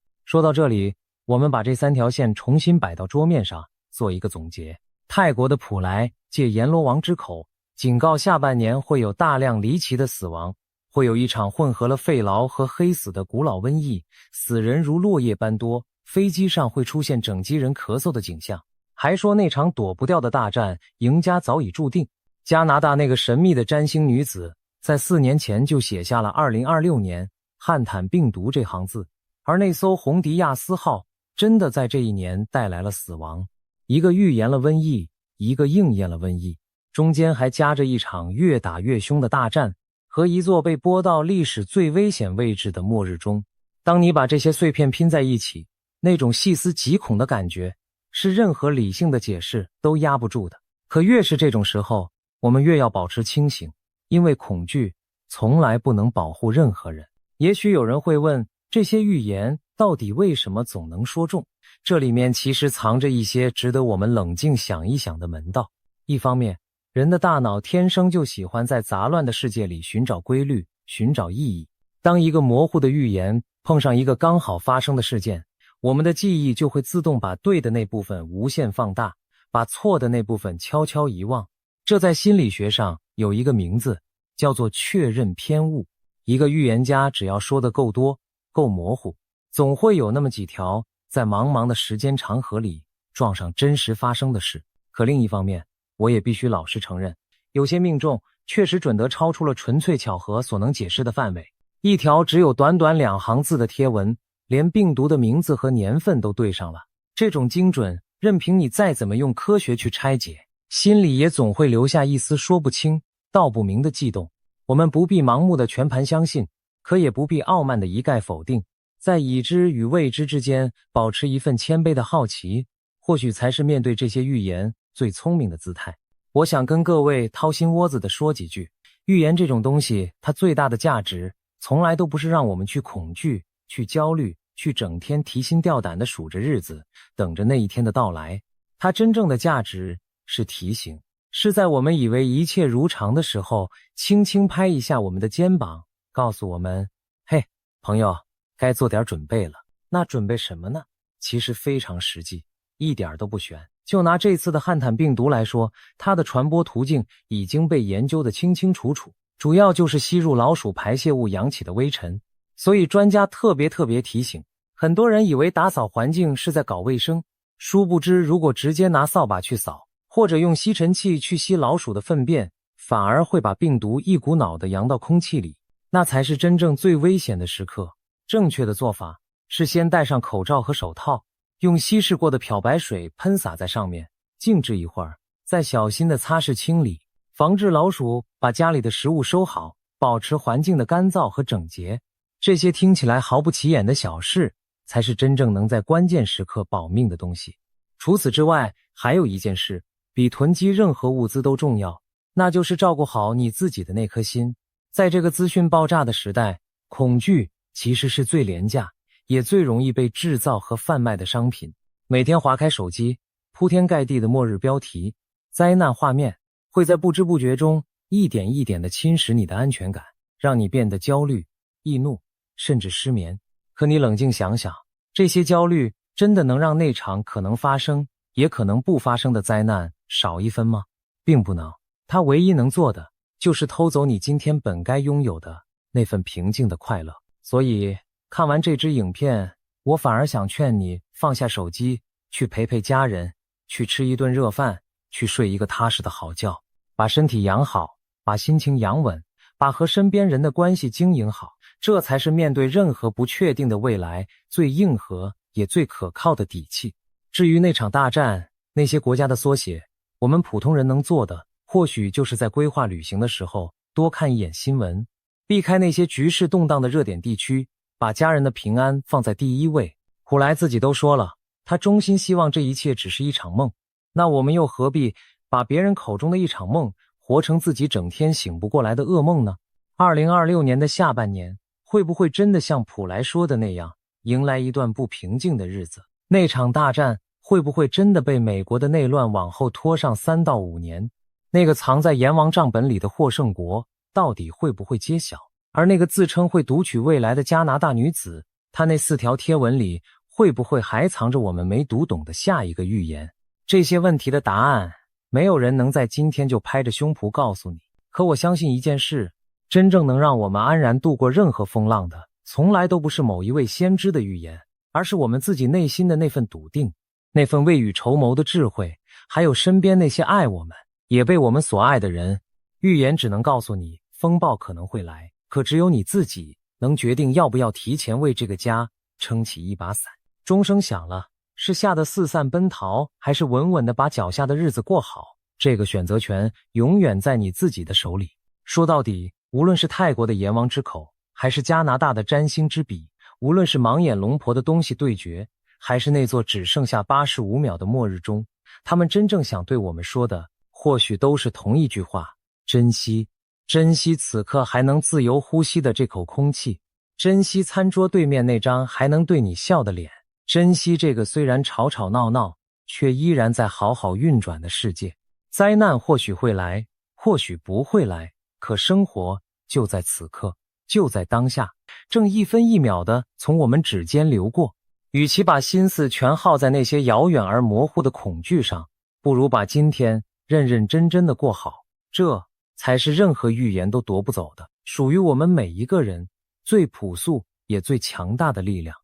说到这里，我们把这3条线重新摆到桌面上，做一个总结。泰国的普莱借阎罗王之口，警告下半年会有大量离奇的死亡，会有一场混合了肺痨和黑死的古老瘟疫，死人如落叶般多，飞机上会出现整机人咳嗽的景象。还说那场躲不掉的大战，赢家早已注定。加拿大那个神秘的占星女子，在4年前就写下了2026年汉坦病毒这行字，而那艘红迪亚斯号真的在这一年带来了死亡。一个预言了瘟疫，一个应验了瘟疫，中间还夹着一场越打越凶的大战和一座被拨到历史最危险位置的末日钟。当你把这些碎片拼在一起，那种细思极恐的感觉是任何理性的解释都压不住的。可越是这种时候，我们越要保持清醒，因为恐惧从来不能保护任何人。也许有人会问，这些预言到底为什么总能说中？这里面其实藏着一些值得我们冷静想一想的门道。一方面，人的大脑天生就喜欢在杂乱的世界里寻找规律，寻找意义。当一个模糊的预言碰上一个刚好发生的事件，我们的记忆就会自动把对的那部分无限放大，把错的那部分悄悄遗忘。这在心理学上有一个名字，叫做确认偏误。一个预言家只要说得够多，够模糊，总会有那么几条在茫茫的时间长河里撞上真实发生的事。可另一方面，我也必须老实承认，有些命中确实准得超出了纯粹巧合所能解释的范围。一条只有短短2行字的贴文，连病毒的名字和年份都对上了。这种精准，任凭你再怎么用科学去拆解，心里也总会留下一丝说不清道不明的悸动。我们不必盲目的全盘相信，可也不必傲慢的一概否定。在已知与未知之间保持一份谦卑的好奇，或许才是面对这些预言最聪明的姿态。我想跟各位掏心窝子的说几句，预言这种东西，它最大的价值从来都不是让我们去恐惧，去焦虑，去整天提心吊胆地数着日子，等着那一天的到来。它真正的价值是提醒，是在我们以为一切如常的时候，轻轻拍一下我们的肩膀，告诉我们，嘿，朋友，该做点准备了。那准备什么呢？其实非常实际，一点都不悬。就拿这次的汉坦病毒来说，它的传播途径已经被研究得清清楚楚，主要就是吸入老鼠排泄物扬起的微尘。所以专家特别提醒，很多人以为打扫环境是在搞卫生，殊不知如果直接拿扫把去扫，或者用吸尘器去吸老鼠的粪便，反而会把病毒一股脑地扬到空气里，那才是真正最危险的时刻。正确的做法是先戴上口罩和手套，用稀释过的漂白水喷洒在上面，静置一会儿，再小心地擦拭清理，防治老鼠把家里的食物收好，保持环境的干燥和整洁。这些听起来毫不起眼的小事，才是真正能在关键时刻保命的东西。除此之外，还有一件事比囤积任何物资都重要，那就是照顾好你自己的那颗心。在这个资讯爆炸的时代，恐惧其实是最廉价也最容易被制造和贩卖的商品。每天划开手机，铺天盖地的末日标题、灾难画面，会在不知不觉中一点一点地侵蚀你的安全感，让你变得焦虑、易怒，甚至失眠。可你冷静想想，这些焦虑真的能让那场可能发生也可能不发生的灾难少一分吗？并不能。它唯一能做的就是偷走你今天本该拥有的那份平静的快乐。所以看完这支影片，我反而想劝你放下手机，去陪陪家人，去吃一顿热饭，去睡一个踏实的好觉，把身体养好，把心情养稳，把和身边人的关系经营好，这才是面对任何不确定的未来最硬核也最可靠的底气。至于那场大战，那些国家的缩写，我们普通人能做的，或许就是在规划旅行的时候多看一眼新闻，避开那些局势动荡的热点地区，把家人的平安放在第一位。普莱自己都说了，他衷心希望这一切只是一场梦，那我们又何必把别人口中的一场梦活成自己整天醒不过来的噩梦呢？2026年的下半年，会不会真的像普莱说的那样，迎来一段不平静的日子？那场大战会不会真的被美国的内乱往后拖上3到5年？那个藏在阎王账本里的获胜国到底会不会揭晓？而那个自称会读取未来的加拿大女子，她那4条贴文里会不会还藏着我们没读懂的下一个预言？这些问题的答案，没有人能在今天就拍着胸脯告诉你。可我相信一件事，真正能让我们安然度过任何风浪的，从来都不是某一位先知的预言，而是我们自己内心的那份笃定，那份未雨绸缪的智慧，还有身边那些爱我们也被我们所爱的人。预言只能告诉你风暴可能会来，可只有你自己能决定要不要提前为这个家撑起一把伞。钟声响了，是吓得四散奔逃，还是稳稳地把脚下的日子过好？这个选择权永远在你自己的手里。说到底，无论是泰国的阎王之口，还是加拿大的占星之笔，无论是盲眼龙婆的东西对决，还是那座只剩下85秒的末日钟，他们真正想对我们说的，或许都是同一句话：珍惜，珍惜此刻还能自由呼吸的这口空气，珍惜餐桌对面那张还能对你笑的脸，珍惜这个虽然吵吵闹闹，却依然在好好运转的世界。灾难或许会来，或许不会来，可生活就在此刻，就在当下，正一分一秒的从我们指尖流过。与其把心思全耗在那些遥远而模糊的恐惧上，不如把今天认认真真的过好，这才是任何预言都夺不走的，属于我们每一个人最朴素也最强大的力量。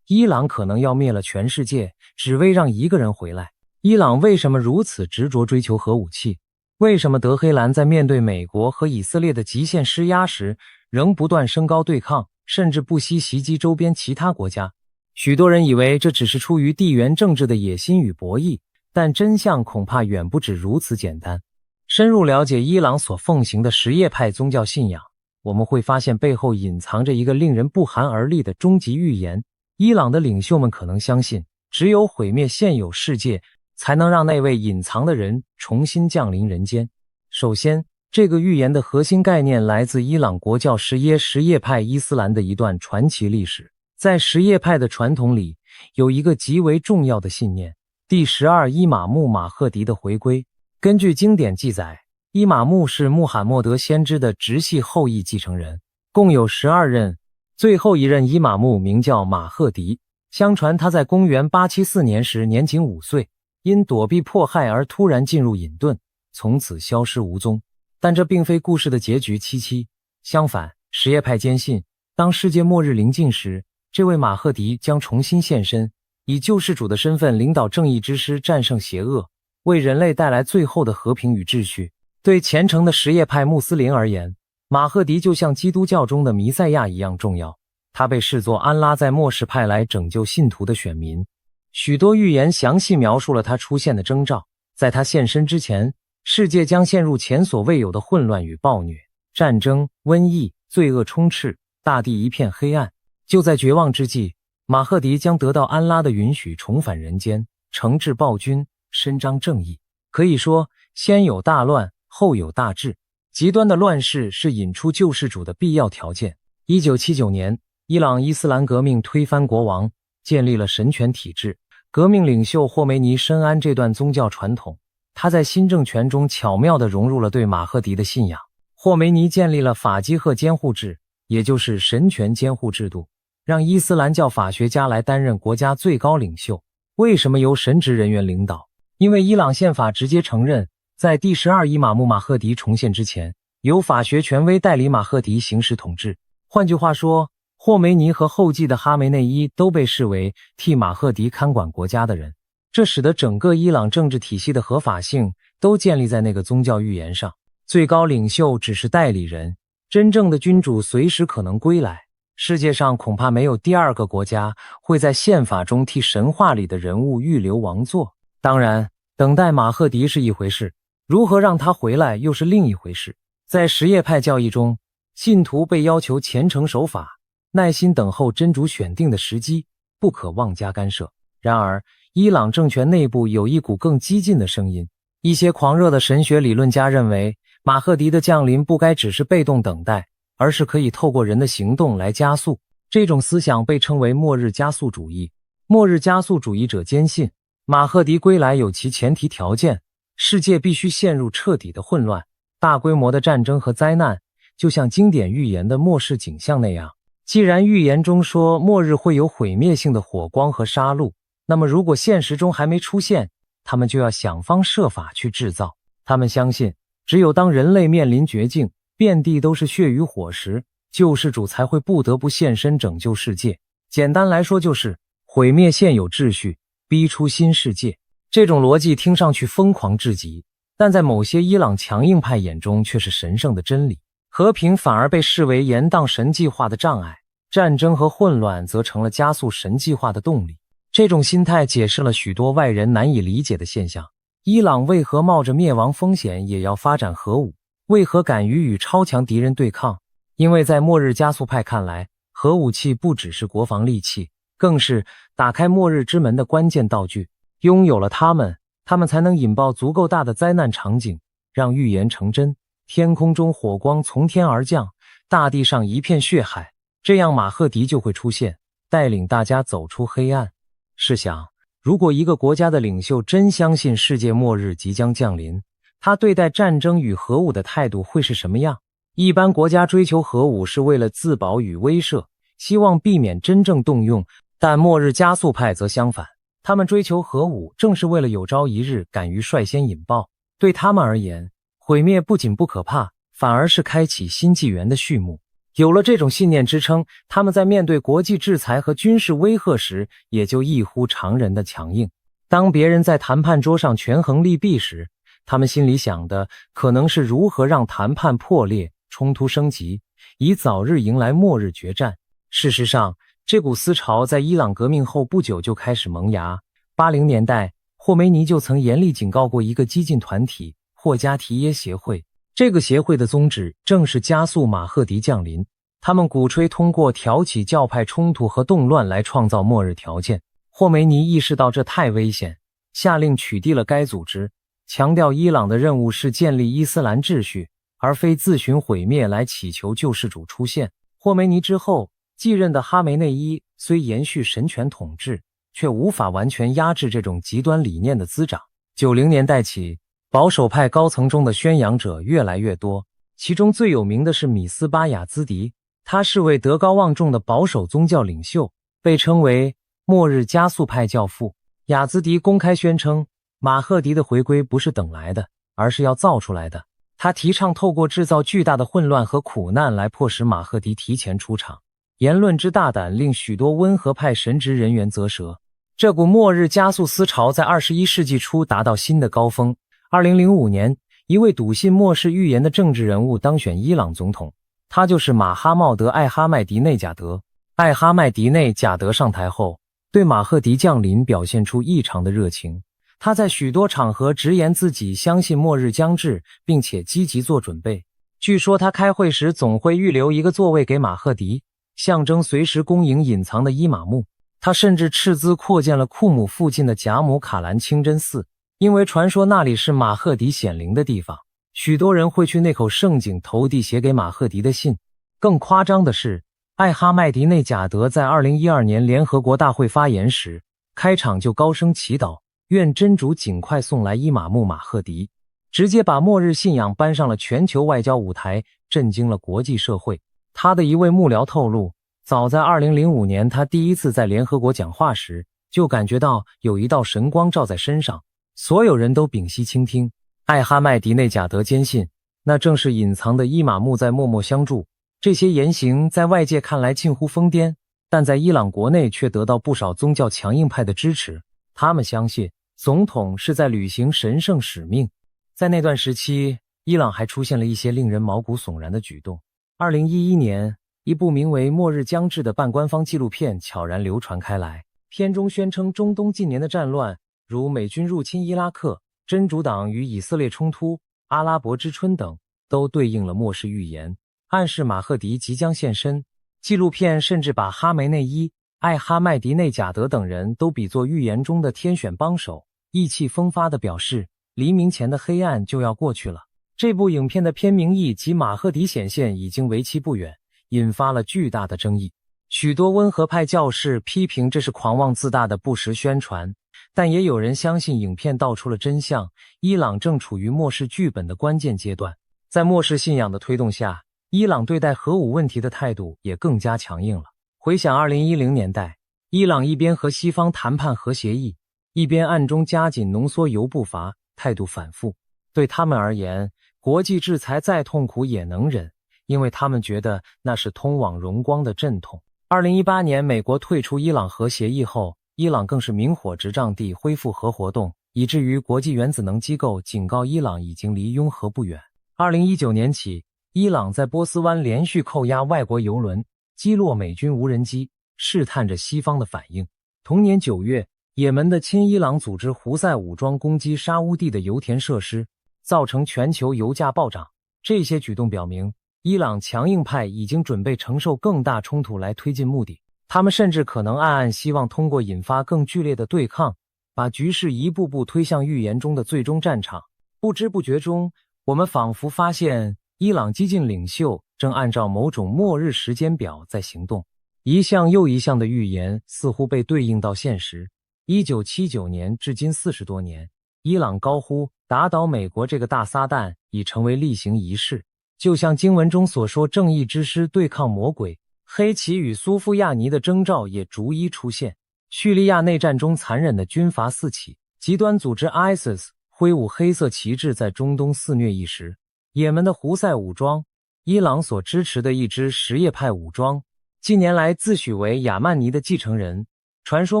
伊朗可能要灭了全世界，只为让一个人回来。伊朗为什么如此执着追求核武器？为什么德黑兰在面对美国和以色列的极限施压时，仍不断升高对抗，甚至不惜袭击周边其他国家？许多人以为这只是出于地缘政治的野心与博弈，但真相恐怕远不止如此简单。深入了解伊朗所奉行的什叶派宗教信仰，我们会发现背后隐藏着一个令人不寒而栗的终极预言。伊朗的领袖们可能相信，只有毁灭现有世界，才能让那位隐藏的人重新降临人间。首先，这个预言的核心概念来自伊朗国教什叶派伊斯兰的一段传奇历史。在什叶派的传统里，有一个极为重要的信念：第12伊玛目马赫迪的回归。根据经典记载，伊玛目是穆罕默德先知的直系后裔继承人，共有12任，最后一任伊玛目名叫马赫迪。相传他在公元874年时年仅5岁，因躲避迫害而突然进入隐遁，从此消失无踪。但这并非故事的结局凄凄，相反，什叶派坚信，当世界末日临近时，这位马赫迪将重新现身，以救世主的身份领导正义之师战胜邪恶，为人类带来最后的和平与秩序。对虔诚的什叶派穆斯林而言，马赫迪就像基督教中的弥赛亚一样重要，他被视作安拉在末世派来拯救信徒的选民。许多预言详细描述了他出现的征兆，在他现身之前，世界将陷入前所未有的混乱与暴虐，战争、瘟疫、罪恶充斥，大地一片黑暗。就在绝望之际，马赫迪将得到安拉的允许重返人间，惩治暴君，伸张正义。可以说，先有大乱，后有大治。极端的乱世是引出救世主的必要条件。1979年，伊朗伊斯兰革命推翻国王，建立了神权体制。革命领袖霍梅尼深谙这段宗教传统，他在新政权中巧妙地融入了对马赫迪的信仰。霍梅尼建立了法基赫监护制，也就是神权监护制度，让伊斯兰教法学家来担任国家最高领袖。为什么由神职人员领导？因为伊朗宪法直接承认，在第12伊玛目马赫迪重现之前，由法学权威代理马赫迪行使统治。换句话说，霍梅尼和后继的哈梅内伊都被视为替马赫迪看管国家的人，这使得整个伊朗政治体系的合法性都建立在那个宗教预言上。最高领袖只是代理人，真正的君主随时可能归来。世界上恐怕没有第二个国家会在宪法中替神话里的人物预留王座。当然，等待马赫迪是一回事，如何让他回来又是另一回事。在什叶派教义中，信徒被要求虔诚守法，耐心等候真主选定的时机，不可妄加干涉。然而，伊朗政权内部有一股更激进的声音，一些狂热的神学理论家认为，马赫迪的降临不该只是被动等待，而是可以透过人的行动来加速。这种思想被称为末日加速主义。末日加速主义者坚信，马赫迪归来有其前提条件，世界必须陷入彻底的混乱，大规模的战争和灾难，就像经典预言的末世景象那样。既然预言中说末日会有毁灭性的火光和杀戮，那么如果现实中还没出现，他们就要想方设法去制造。他们相信，只有当人类面临绝境，遍地都是血与火时，救世主才会不得不现身拯救世界。简单来说就是毁灭现有秩序，逼出新世界。这种逻辑听上去疯狂至极，但在某些伊朗强硬派眼中却是神圣的真理。和平反而被视为延宕神计划的障碍，战争和混乱则成了加速神计划的动力。这种心态解释了许多外人难以理解的现象。伊朗为何冒着灭亡风险也要发展核武？为何敢于与超强敌人对抗？因为在末日加速派看来，核武器不只是国防利器，更是打开末日之门的关键道具。拥有了它们，他们才能引爆足够大的灾难场景，让预言成真。天空中火光从天而降，大地上一片血海，这样马赫迪就会出现，带领大家走出黑暗。试想，如果一个国家的领袖真相信世界末日即将降临，他对待战争与核武的态度会是什么样？一般国家追求核武是为了自保与威慑，希望避免真正动用，但末日加速派则相反，他们追求核武正是为了有朝一日敢于率先引爆。对他们而言，毁灭不仅不可怕，反而是开启新纪元的序幕。有了这种信念支撑，他们在面对国际制裁和军事威吓时，也就异乎常人的强硬。当别人在谈判桌上权衡利弊时，他们心里想的可能是如何让谈判破裂，冲突升级，以早日迎来末日决战。事实上，这股思潮在伊朗革命后不久就开始萌芽。80年代，霍梅尼就曾严厉警告过一个激进团体霍加提耶协会，这个协会的宗旨正是加速马赫迪降临。他们鼓吹通过挑起教派冲突和动乱来创造末日条件。霍梅尼意识到这太危险，下令取缔了该组织，强调伊朗的任务是建立伊斯兰秩序，而非自寻毁灭来祈求救世主出现。霍梅尼之后继任的哈梅内伊虽延续神权统治，却无法完全压制这种极端理念的滋长。90年代起，保守派高层中的宣扬者越来越多，其中最有名的是米斯巴雅兹迪，他是位德高望重的保守宗教领袖，被称为末日加速派教父。雅兹迪公开宣称，马赫迪的回归不是等来的，而是要造出来的。他提倡透过制造巨大的混乱和苦难来迫使马赫迪提前出场，言论之大胆令许多温和派神职人员啧舌。这股末日加速思潮在21世纪初达到新的高峰。2005年，一位笃信末世预言的政治人物当选伊朗总统，他就是马哈茂德·艾哈迈迪内贾德。艾哈迈迪内贾德上台后，对马赫迪降临表现出异常的热情。他在许多场合直言自己相信末日将至，并且积极做准备。据说他开会时总会预留一个座位给马赫迪，象征随时恭迎隐藏的伊玛目。他甚至斥资扩建了库姆附近的贾姆卡兰清真寺，因为传说那里是马赫迪显灵的地方，许多人会去那口圣井投递写给马赫迪的信。更夸张的是，艾哈迈迪内贾德在2012年联合国大会发言时，开场就高声祈祷，愿真主尽快送来伊玛目马赫迪，直接把末日信仰搬上了全球外交舞台，震惊了国际社会。他的一位幕僚透露，早在2005年他第一次在联合国讲话时，就感觉到有一道神光照在身上，所有人都屏息倾听。艾哈迈迪内贾德坚信，那正是隐藏的伊玛目在默默相助。这些言行在外界看来近乎疯癫，但在伊朗国内却得到不少宗教强硬派的支持。他们相信总统是在履行神圣使命。在那段时期，伊朗还出现了一些令人毛骨悚然的举动。2011年，一部名为《末日将至》的半官方纪录片悄然流传开来，片中宣称中东近年的战乱，如美军入侵伊拉克、真主党与以色列冲突、阿拉伯之春等，都对应了末世预言，暗示马赫迪即将现身。纪录片甚至把哈梅内伊、艾哈迈迪内贾德等人都比作预言中的天选帮手，意气风发地表示，黎明前的黑暗就要过去了。这部影片的片名义及马赫迪显现已经为期不远，引发了巨大的争议。许多温和派教士批评这是狂妄自大的不实宣传，但也有人相信影片道出了真相，伊朗正处于末世剧本的关键阶段。在末世信仰的推动下，伊朗对待核武问题的态度也更加强硬了。回想2010年代，伊朗一边和西方谈判核协议，一边暗中加紧浓缩铀步伐，态度反复。对他们而言，国际制裁再痛苦也能忍，因为他们觉得那是通往荣光的阵痛。2018年美国退出伊朗核协议后，伊朗更是明火执仗地恢复核活动，以至于国际原子能机构警告伊朗已经离拥核不远。2019年起，伊朗在波斯湾连续扣押外国油轮，击落美军无人机，试探着西方的反应。同年9月，也门的亲伊朗组织胡塞武装攻击沙乌地的油田设施，造成全球油价暴涨。这些举动表明，伊朗强硬派已经准备承受更大冲突来推进目的，他们甚至可能暗暗希望通过引发更剧烈的对抗，把局势一步步推向预言中的最终战场。不知不觉中，我们仿佛发现伊朗激进领袖正按照某种末日时间表在行动，一项又一项的预言似乎被对应到现实。1979年至今40多年，伊朗高呼打倒美国这个大撒旦已成为例行仪式，就像经文中所说，正义之师对抗魔鬼，黑旗与苏夫亚尼的征兆也逐一出现。叙利亚内战中残忍的军阀四起，极端组织 ISIS 挥舞黑色旗帜在中东肆虐一时，也门的胡塞武装，伊朗所支持的一支什叶派武装，近年来自诩为亚曼尼的继承人，传说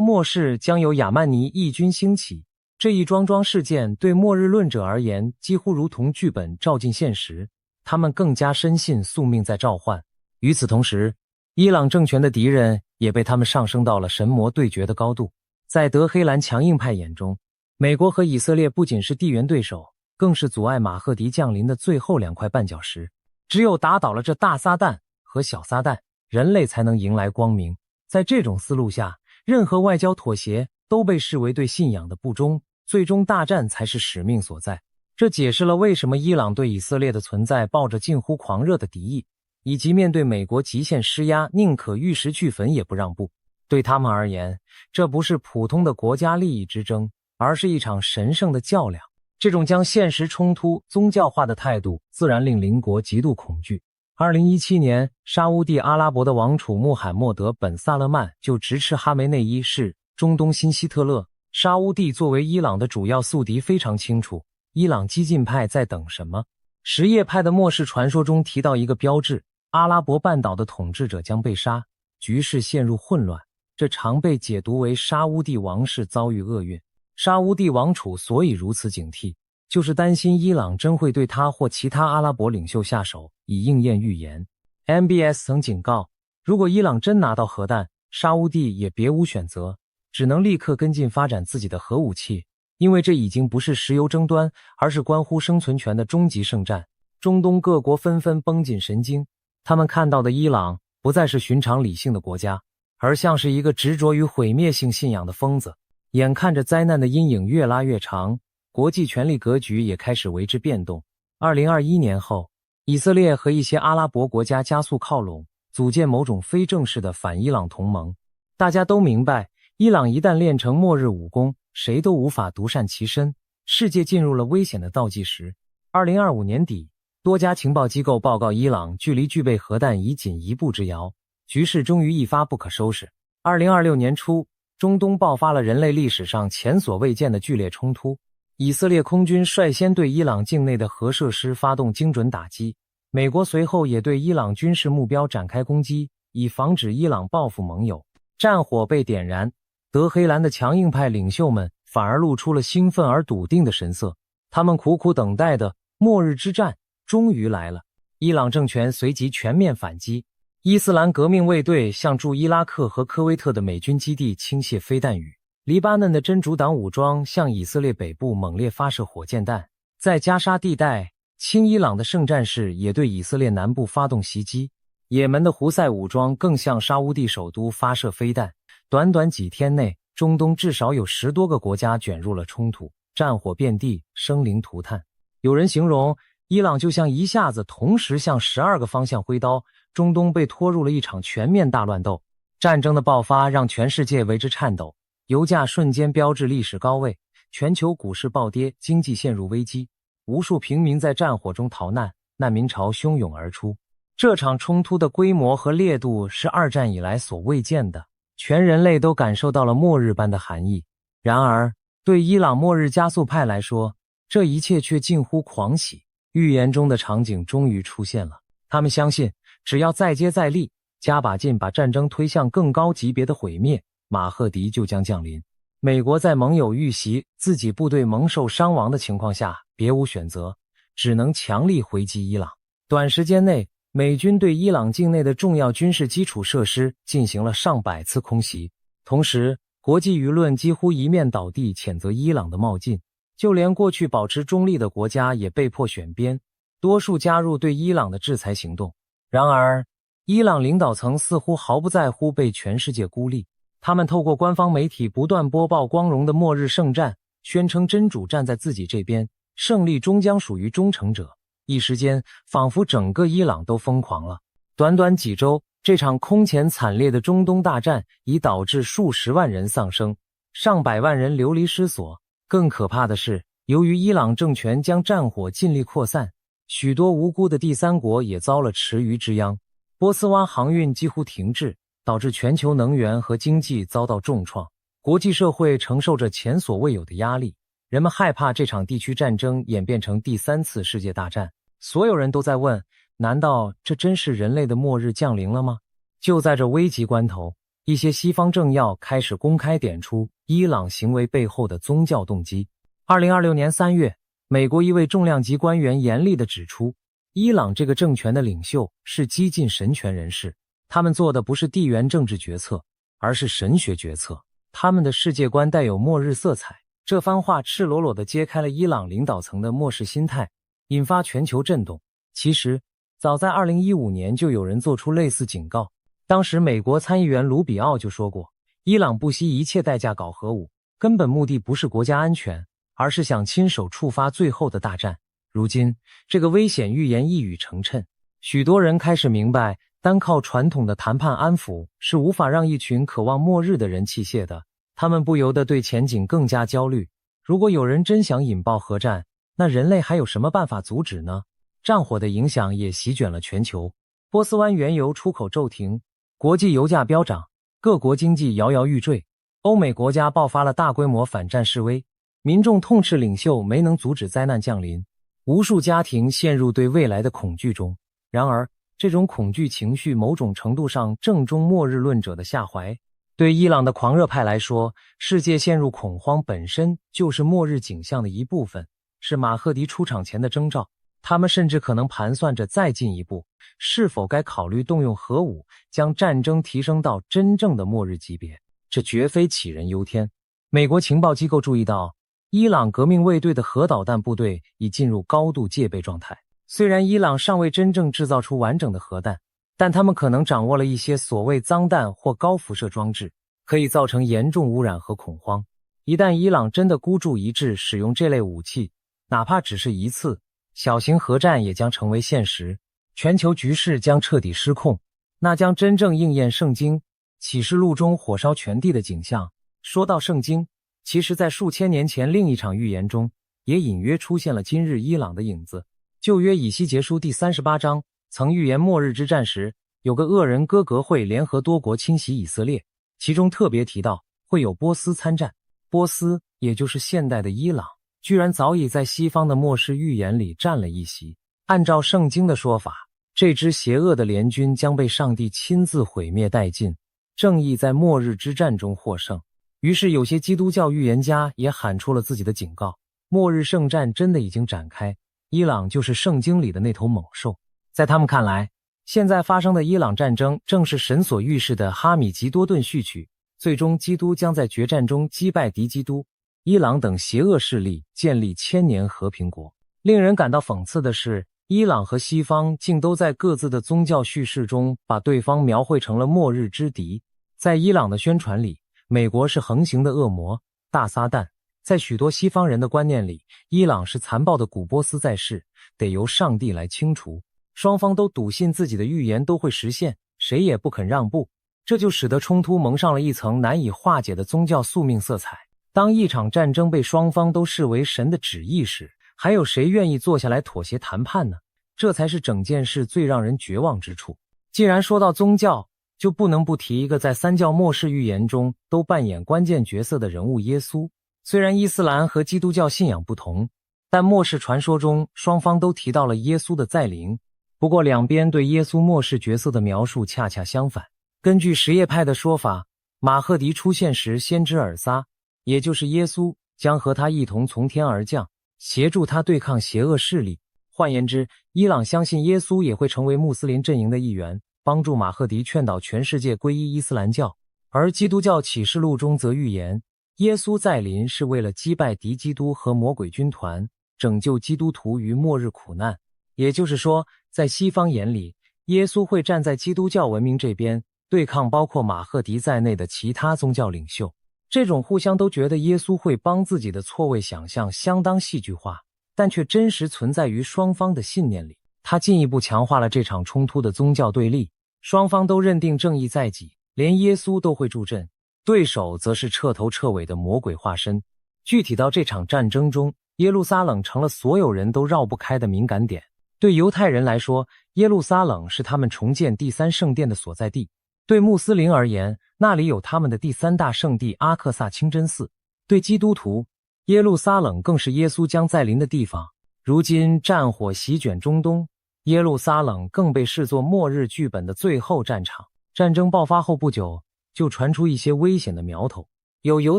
末世将由亚曼尼义军兴起。这一桩桩事件对末日论者而言几乎如同剧本照进现实，他们更加深信宿命在召唤。与此同时，伊朗政权的敌人也被他们上升到了神魔对决的高度。在德黑兰强硬派眼中，美国和以色列不仅是地缘对手，更是阻碍马赫迪降临的最后2块绊脚石。只有打倒了这大撒旦和小撒旦，人类才能迎来光明。在这种思路下，任何外交妥协都被视为对信仰的不忠，最终大战才是使命所在。这解释了为什么伊朗对以色列的存在抱着近乎狂热的敌意，以及面对美国极限施压宁可玉石俱焚也不让步。对他们而言，这不是普通的国家利益之争，而是一场神圣的较量。这种将现实冲突宗教化的态度自然令邻国极度恐惧。2017年，沙乌地阿拉伯的王储穆罕默德本萨勒曼就直斥哈梅内伊是中东新希特勒。沙乌地作为伊朗的主要宿敌非常清楚，伊朗激进派在等什么。什叶派的末世传说中提到一个标志，阿拉伯半岛的统治者将被杀，局势陷入混乱，这常被解读为沙乌地王室遭遇厄运。沙乌地王储所以如此警惕，就是担心伊朗真会对他或其他阿拉伯领袖下手，以应验预言。MBS 曾警告，如果伊朗真拿到核弹，沙乌地也别无选择，只能立刻跟进发展自己的核武器，因为这已经不是石油争端，而是关乎生存权的终极圣战。中东各国纷纷绷紧神经，他们看到的伊朗不再是寻常理性的国家，而像是一个执着于毁灭性信仰的疯子。眼看着灾难的阴影越拉越长，国际权力格局也开始为之变动。2021年后，以色列和一些阿拉伯国家加速靠拢，组建某种非正式的反伊朗同盟。大家都明白，伊朗一旦练成末日武功，谁都无法独善其身，世界进入了危险的倒计时。2025年底，多家情报机构报告伊朗距离具备核弹已仅一步之遥，局势终于一发不可收拾。2026年初，中东爆发了人类历史上前所未见的剧烈冲突，以色列空军率先对伊朗境内的核设施发动精准打击，美国随后也对伊朗军事目标展开攻击，以防止伊朗报复盟友。战火被点燃，德黑兰的强硬派领袖们反而露出了兴奋而笃定的神色，他们苦苦等待的末日之战终于来了。伊朗政权随即全面反击，伊斯兰革命卫队向驻伊拉克和科威特的美军基地倾泻飞弹雨，黎巴嫩的真主党武装向以色列北部猛烈发射火箭弹，在加沙地带，亲伊朗的圣战士也对以色列南部发动袭击，也门的胡塞武装更向沙乌地首都发射飞弹。短短几天内，中东至少有10多个国家卷入了冲突，战火遍地，生灵涂炭。有人形容伊朗就像一下子同时向12个方向挥刀，中东被拖入了一场全面大乱斗。战争的爆发让全世界为之颤抖，油价瞬间飙至历史高位，全球股市暴跌，经济陷入危机，无数平民在战火中逃难，难民潮汹涌而出。这场冲突的规模和烈度是二战以来所未见的，全人类都感受到了末日般的寒意。然而，对伊朗末日加速派来说，这一切却近乎狂喜。预言中的场景终于出现了，他们相信，只要再接再厉，加把劲把战争推向更高级别的毁灭，马赫迪就将降临。美国在盟友遇袭、自己部队蒙受伤亡的情况下，别无选择，只能强力回击伊朗。短时间内，美军对伊朗境内的重要军事基础设施进行了上百次空袭，同时，国际舆论几乎一面倒地谴责伊朗的冒进，就连过去保持中立的国家也被迫选边，多数加入对伊朗的制裁行动。然而，伊朗领导层似乎毫不在乎被全世界孤立，他们透过官方媒体不断播报光荣的末日圣战，宣称真主站在自己这边，胜利终将属于忠诚者。一时间，仿佛整个伊朗都疯狂了。短短几周，这场空前惨烈的中东大战已导致数十万人丧生，上百万人流离失所。更可怕的是，由于伊朗政权将战火尽力扩散，许多无辜的第三国也遭了池鱼之殃。波斯湾航运几乎停滞，导致全球能源和经济遭到重创。国际社会承受着前所未有的压力，人们害怕这场地区战争演变成第三次世界大战。所有人都在问，难道这真是人类的末日降临了吗？就在这危急关头，一些西方政要开始公开点出伊朗行为背后的宗教动机。2026年3月，美国一位重量级官员严厉地指出，伊朗这个政权的领袖是激进神权人士，他们做的不是地缘政治决策，而是神学决策，他们的世界观带有末日色彩。这番话赤裸裸地揭开了伊朗领导层的末世心态，引发全球震动。其实，早在2015年就有人做出类似警告，当时美国参议员卢比奥就说过，伊朗不惜一切代价搞核武，根本目的不是国家安全，而是想亲手触发最后的大战。如今，这个危险预言一语成谶，许多人开始明白，单靠传统的谈判安抚是无法让一群渴望末日的人弃械的。他们不由得对前景更加焦虑。如果有人真想引爆核战，那人类还有什么办法阻止呢？战火的影响也席卷了全球，波斯湾原油出口骤停，国际油价飙涨，各国经济摇摇欲坠，欧美国家爆发了大规模反战示威，民众痛斥领袖没能阻止灾难降临，无数家庭陷入对未来的恐惧中。然而，这种恐惧情绪某种程度上正中末日论者的下怀。对伊朗的狂热派来说，世界陷入恐慌本身就是末日景象的一部分，是马赫迪出场前的征兆。他们甚至可能盘算着再进一步，是否该考虑动用核武，将战争提升到真正的末日级别。这绝非杞人忧天。美国情报机构注意到，伊朗革命卫队的核导弹部队已进入高度戒备状态。虽然伊朗尚未真正制造出完整的核弹，但他们可能掌握了一些所谓脏弹或高辐射装置，可以造成严重污染和恐慌。一旦伊朗真的孤注一掷使用这类武器，哪怕只是一次，小型核战也将成为现实，全球局势将彻底失控，那将真正应验圣经启示录中火烧全地的景象。说到圣经，其实在数千年前另一场预言中，也隐约出现了今日伊朗的影子。旧约以西结书第38章曾预言末日之战时，有个恶人哥格会联合多国侵袭以色列，其中特别提到会有波斯参战。波斯，也就是现代的伊朗，居然早已在西方的末世预言里占了一席。按照圣经的说法，这支邪恶的联军将被上帝亲自毁灭殆尽，正义在末日之战中获胜。于是有些基督教预言家也喊出了自己的警告，末日圣战真的已经展开，伊朗就是圣经里的那头猛兽。在他们看来，现在发生的伊朗战争正是神所预示的哈米吉多顿序曲，最终基督将在决战中击败敌基督、伊朗等邪恶势力，建立千年和平国。令人感到讽刺的是，伊朗和西方竟都在各自的宗教叙事中把对方描绘成了末日之敌。在伊朗的宣传里，美国是横行的恶魔、大撒旦；在许多西方人的观念里，伊朗是残暴的古波斯在世，得由上帝来清除。双方都笃信自己的预言都会实现，谁也不肯让步。这就使得冲突蒙上了一层难以化解的宗教宿命色彩。当一场战争被双方都视为神的旨意时，还有谁愿意坐下来妥协谈判呢？这才是整件事最让人绝望之处。既然说到宗教，就不能不提一个在三教末世预言中都扮演关键角色的人物——耶稣。虽然伊斯兰和基督教信仰不同，但末世传说中双方都提到了耶稣的再临。不过两边对耶稣末世角色的描述恰恰相反。根据什叶派的说法，马赫迪出现时，先知尔撒，也就是耶稣，将和他一同从天而降，协助他对抗邪恶势力。换言之，伊朗相信耶稣也会成为穆斯林阵营的一员，帮助马赫迪劝导全世界皈依伊斯兰教。而基督教启示录中则预言，耶稣再临是为了击败敌基督和魔鬼军团，拯救基督徒于末日苦难。也就是说，在西方眼里，耶稣会站在基督教文明这边，对抗包括马赫迪在内的其他宗教领袖。这种互相都觉得耶稣会帮自己的错位想象相当戏剧化，但却真实存在于双方的信念里。它进一步强化了这场冲突的宗教对立，双方都认定正义在己，连耶稣都会助阵，对手则是彻头彻尾的魔鬼化身。具体到这场战争中，耶路撒冷成了所有人都绕不开的敏感点。对犹太人来说，耶路撒冷是他们重建第三圣殿的所在地；对穆斯林而言，那里有他们的第三大圣地阿克萨清真寺；对基督徒，耶路撒冷更是耶稣将再临的地方。如今战火席卷中东，耶路撒冷更被视作末日剧本的最后战场。战争爆发后不久，就传出一些危险的苗头，有犹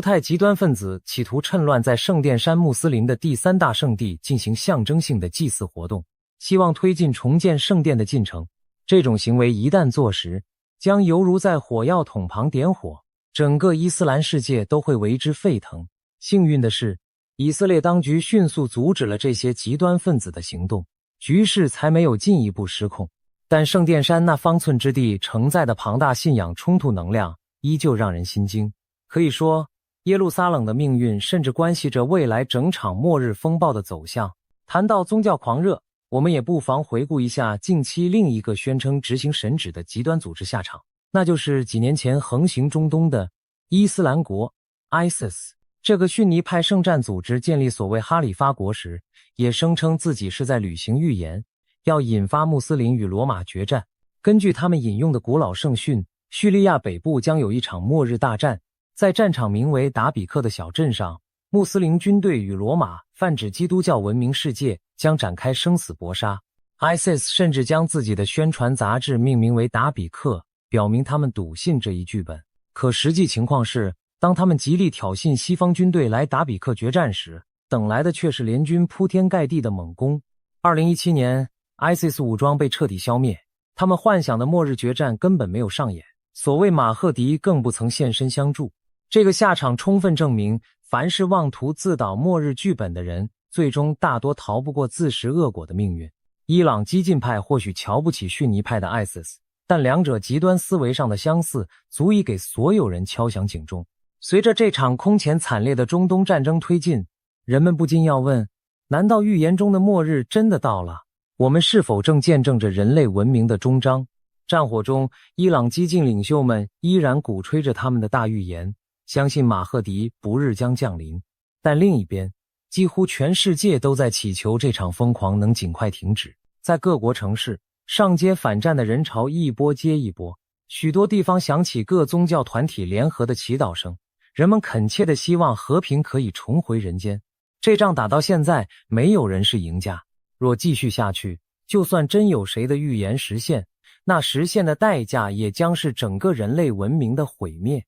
太极端分子企图趁乱在圣殿山穆斯林的第三大圣地进行象征性的祭祀活动，希望推进重建圣殿的进程。这种行为一旦坐实，将犹如在火药桶旁点火，整个伊斯兰世界都会为之沸腾。幸运的是，以色列当局迅速阻止了这些极端分子的行动，局势才没有进一步失控。但圣殿山那方寸之地承载的庞大信仰冲突能量依旧让人心惊。可以说，耶路撒冷的命运甚至关系着未来整场末日风暴的走向。谈到宗教狂热，我们也不妨回顾一下近期另一个宣称执行神旨的极端组织下场，那就是几年前横行中东的伊斯兰国 ISIS。 这个逊尼派圣战组织建立所谓哈里发国时，也声称自己是在履行预言，要引发穆斯林与罗马决战。根据他们引用的古老圣训，叙利亚北部将有一场末日大战，在战场名为达比克的小镇上，穆斯林军队与罗马泛指基督教文明世界将展开生死搏杀。 ISIS 甚至将自己的宣传杂志命名为达比克，表明他们笃信这一剧本。可实际情况是，当他们极力挑衅西方军队来达比克决战时，等来的却是联军铺天盖地的猛攻。2017年 ISIS 武装被彻底消灭，他们幻想的末日决战根本没有上演，所谓马赫迪更不曾现身相助。这个下场充分证明，凡是妄图自导末日剧本的人，最终大多逃不过自食恶果的命运。伊朗激进派或许瞧不起逊尼派的 ISIS， 但两者极端思维上的相似足以给所有人敲响警钟。随着这场空前惨烈的中东战争推进，人们不禁要问，难道预言中的末日真的到了？我们是否正见证着人类文明的终章？战火中，伊朗激进领袖们依然鼓吹着他们的大预言，相信马赫迪不日将降临。但另一边，几乎全世界都在祈求这场疯狂能尽快停止。在各国城市，上街反战的人潮一波接一波，许多地方响起各宗教团体联合的祈祷声，人们恳切地希望和平可以重回人间。这仗打到现在，没有人是赢家。若继续下去，就算真有谁的预言实现，那实现的代价也将是整个人类文明的毁灭。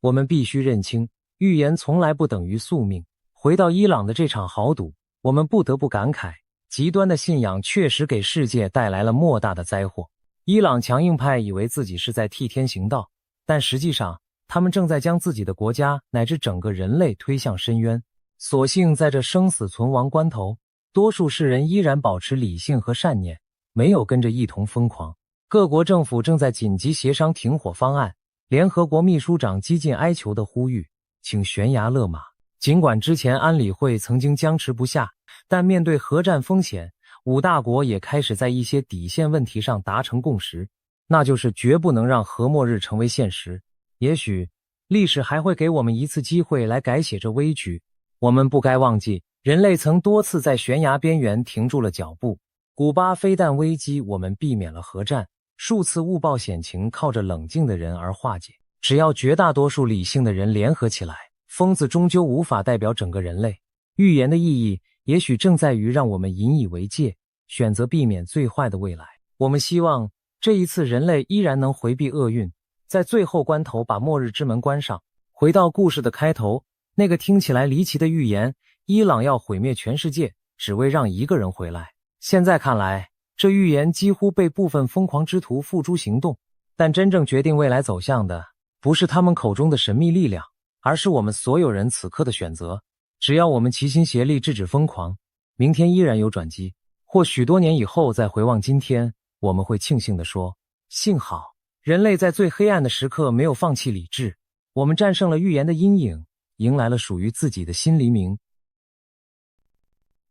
我们必须认清，预言从来不等于宿命。回到伊朗的这场豪赌，我们不得不感慨，极端的信仰确实给世界带来了莫大的灾祸。伊朗强硬派以为自己是在替天行道，但实际上，他们正在将自己的国家乃至整个人类推向深渊。所幸在这生死存亡关头，多数世人依然保持理性和善念，没有跟着一同疯狂。各国政府正在紧急协商停火方案，联合国秘书长激进哀求的呼吁，请悬崖勒马。尽管之前安理会曾经僵持不下，但面对核战风险，5大国也开始在一些底线问题上达成共识。那就是绝不能让核末日成为现实。也许历史还会给我们一次机会来改写这危局。我们不该忘记，人类曾多次在悬崖边缘停住了脚步。古巴飞弹危机，我们避免了核战；数次误报险情，靠着冷静的人而化解。只要绝大多数理性的人联合起来，疯子终究无法代表整个人类。预言的意义，也许正在于让我们引以为戒，选择避免最坏的未来。我们希望这一次人类依然能回避厄运，在最后关头把末日之门关上。回到故事的开头，那个听起来离奇的预言，伊朗要毁灭全世界，只为让一个人回来。现在看来，这预言几乎被部分疯狂之徒付诸行动，但真正决定未来走向的，不是他们口中的神秘力量，而是我们所有人此刻的选择。只要我们齐心协力制止疯狂，明天依然有转机。或许多年以后再回望今天，我们会庆幸地说，幸好人类在最黑暗的时刻没有放弃理智，我们战胜了预言的阴影，迎来了属于自己的新黎明。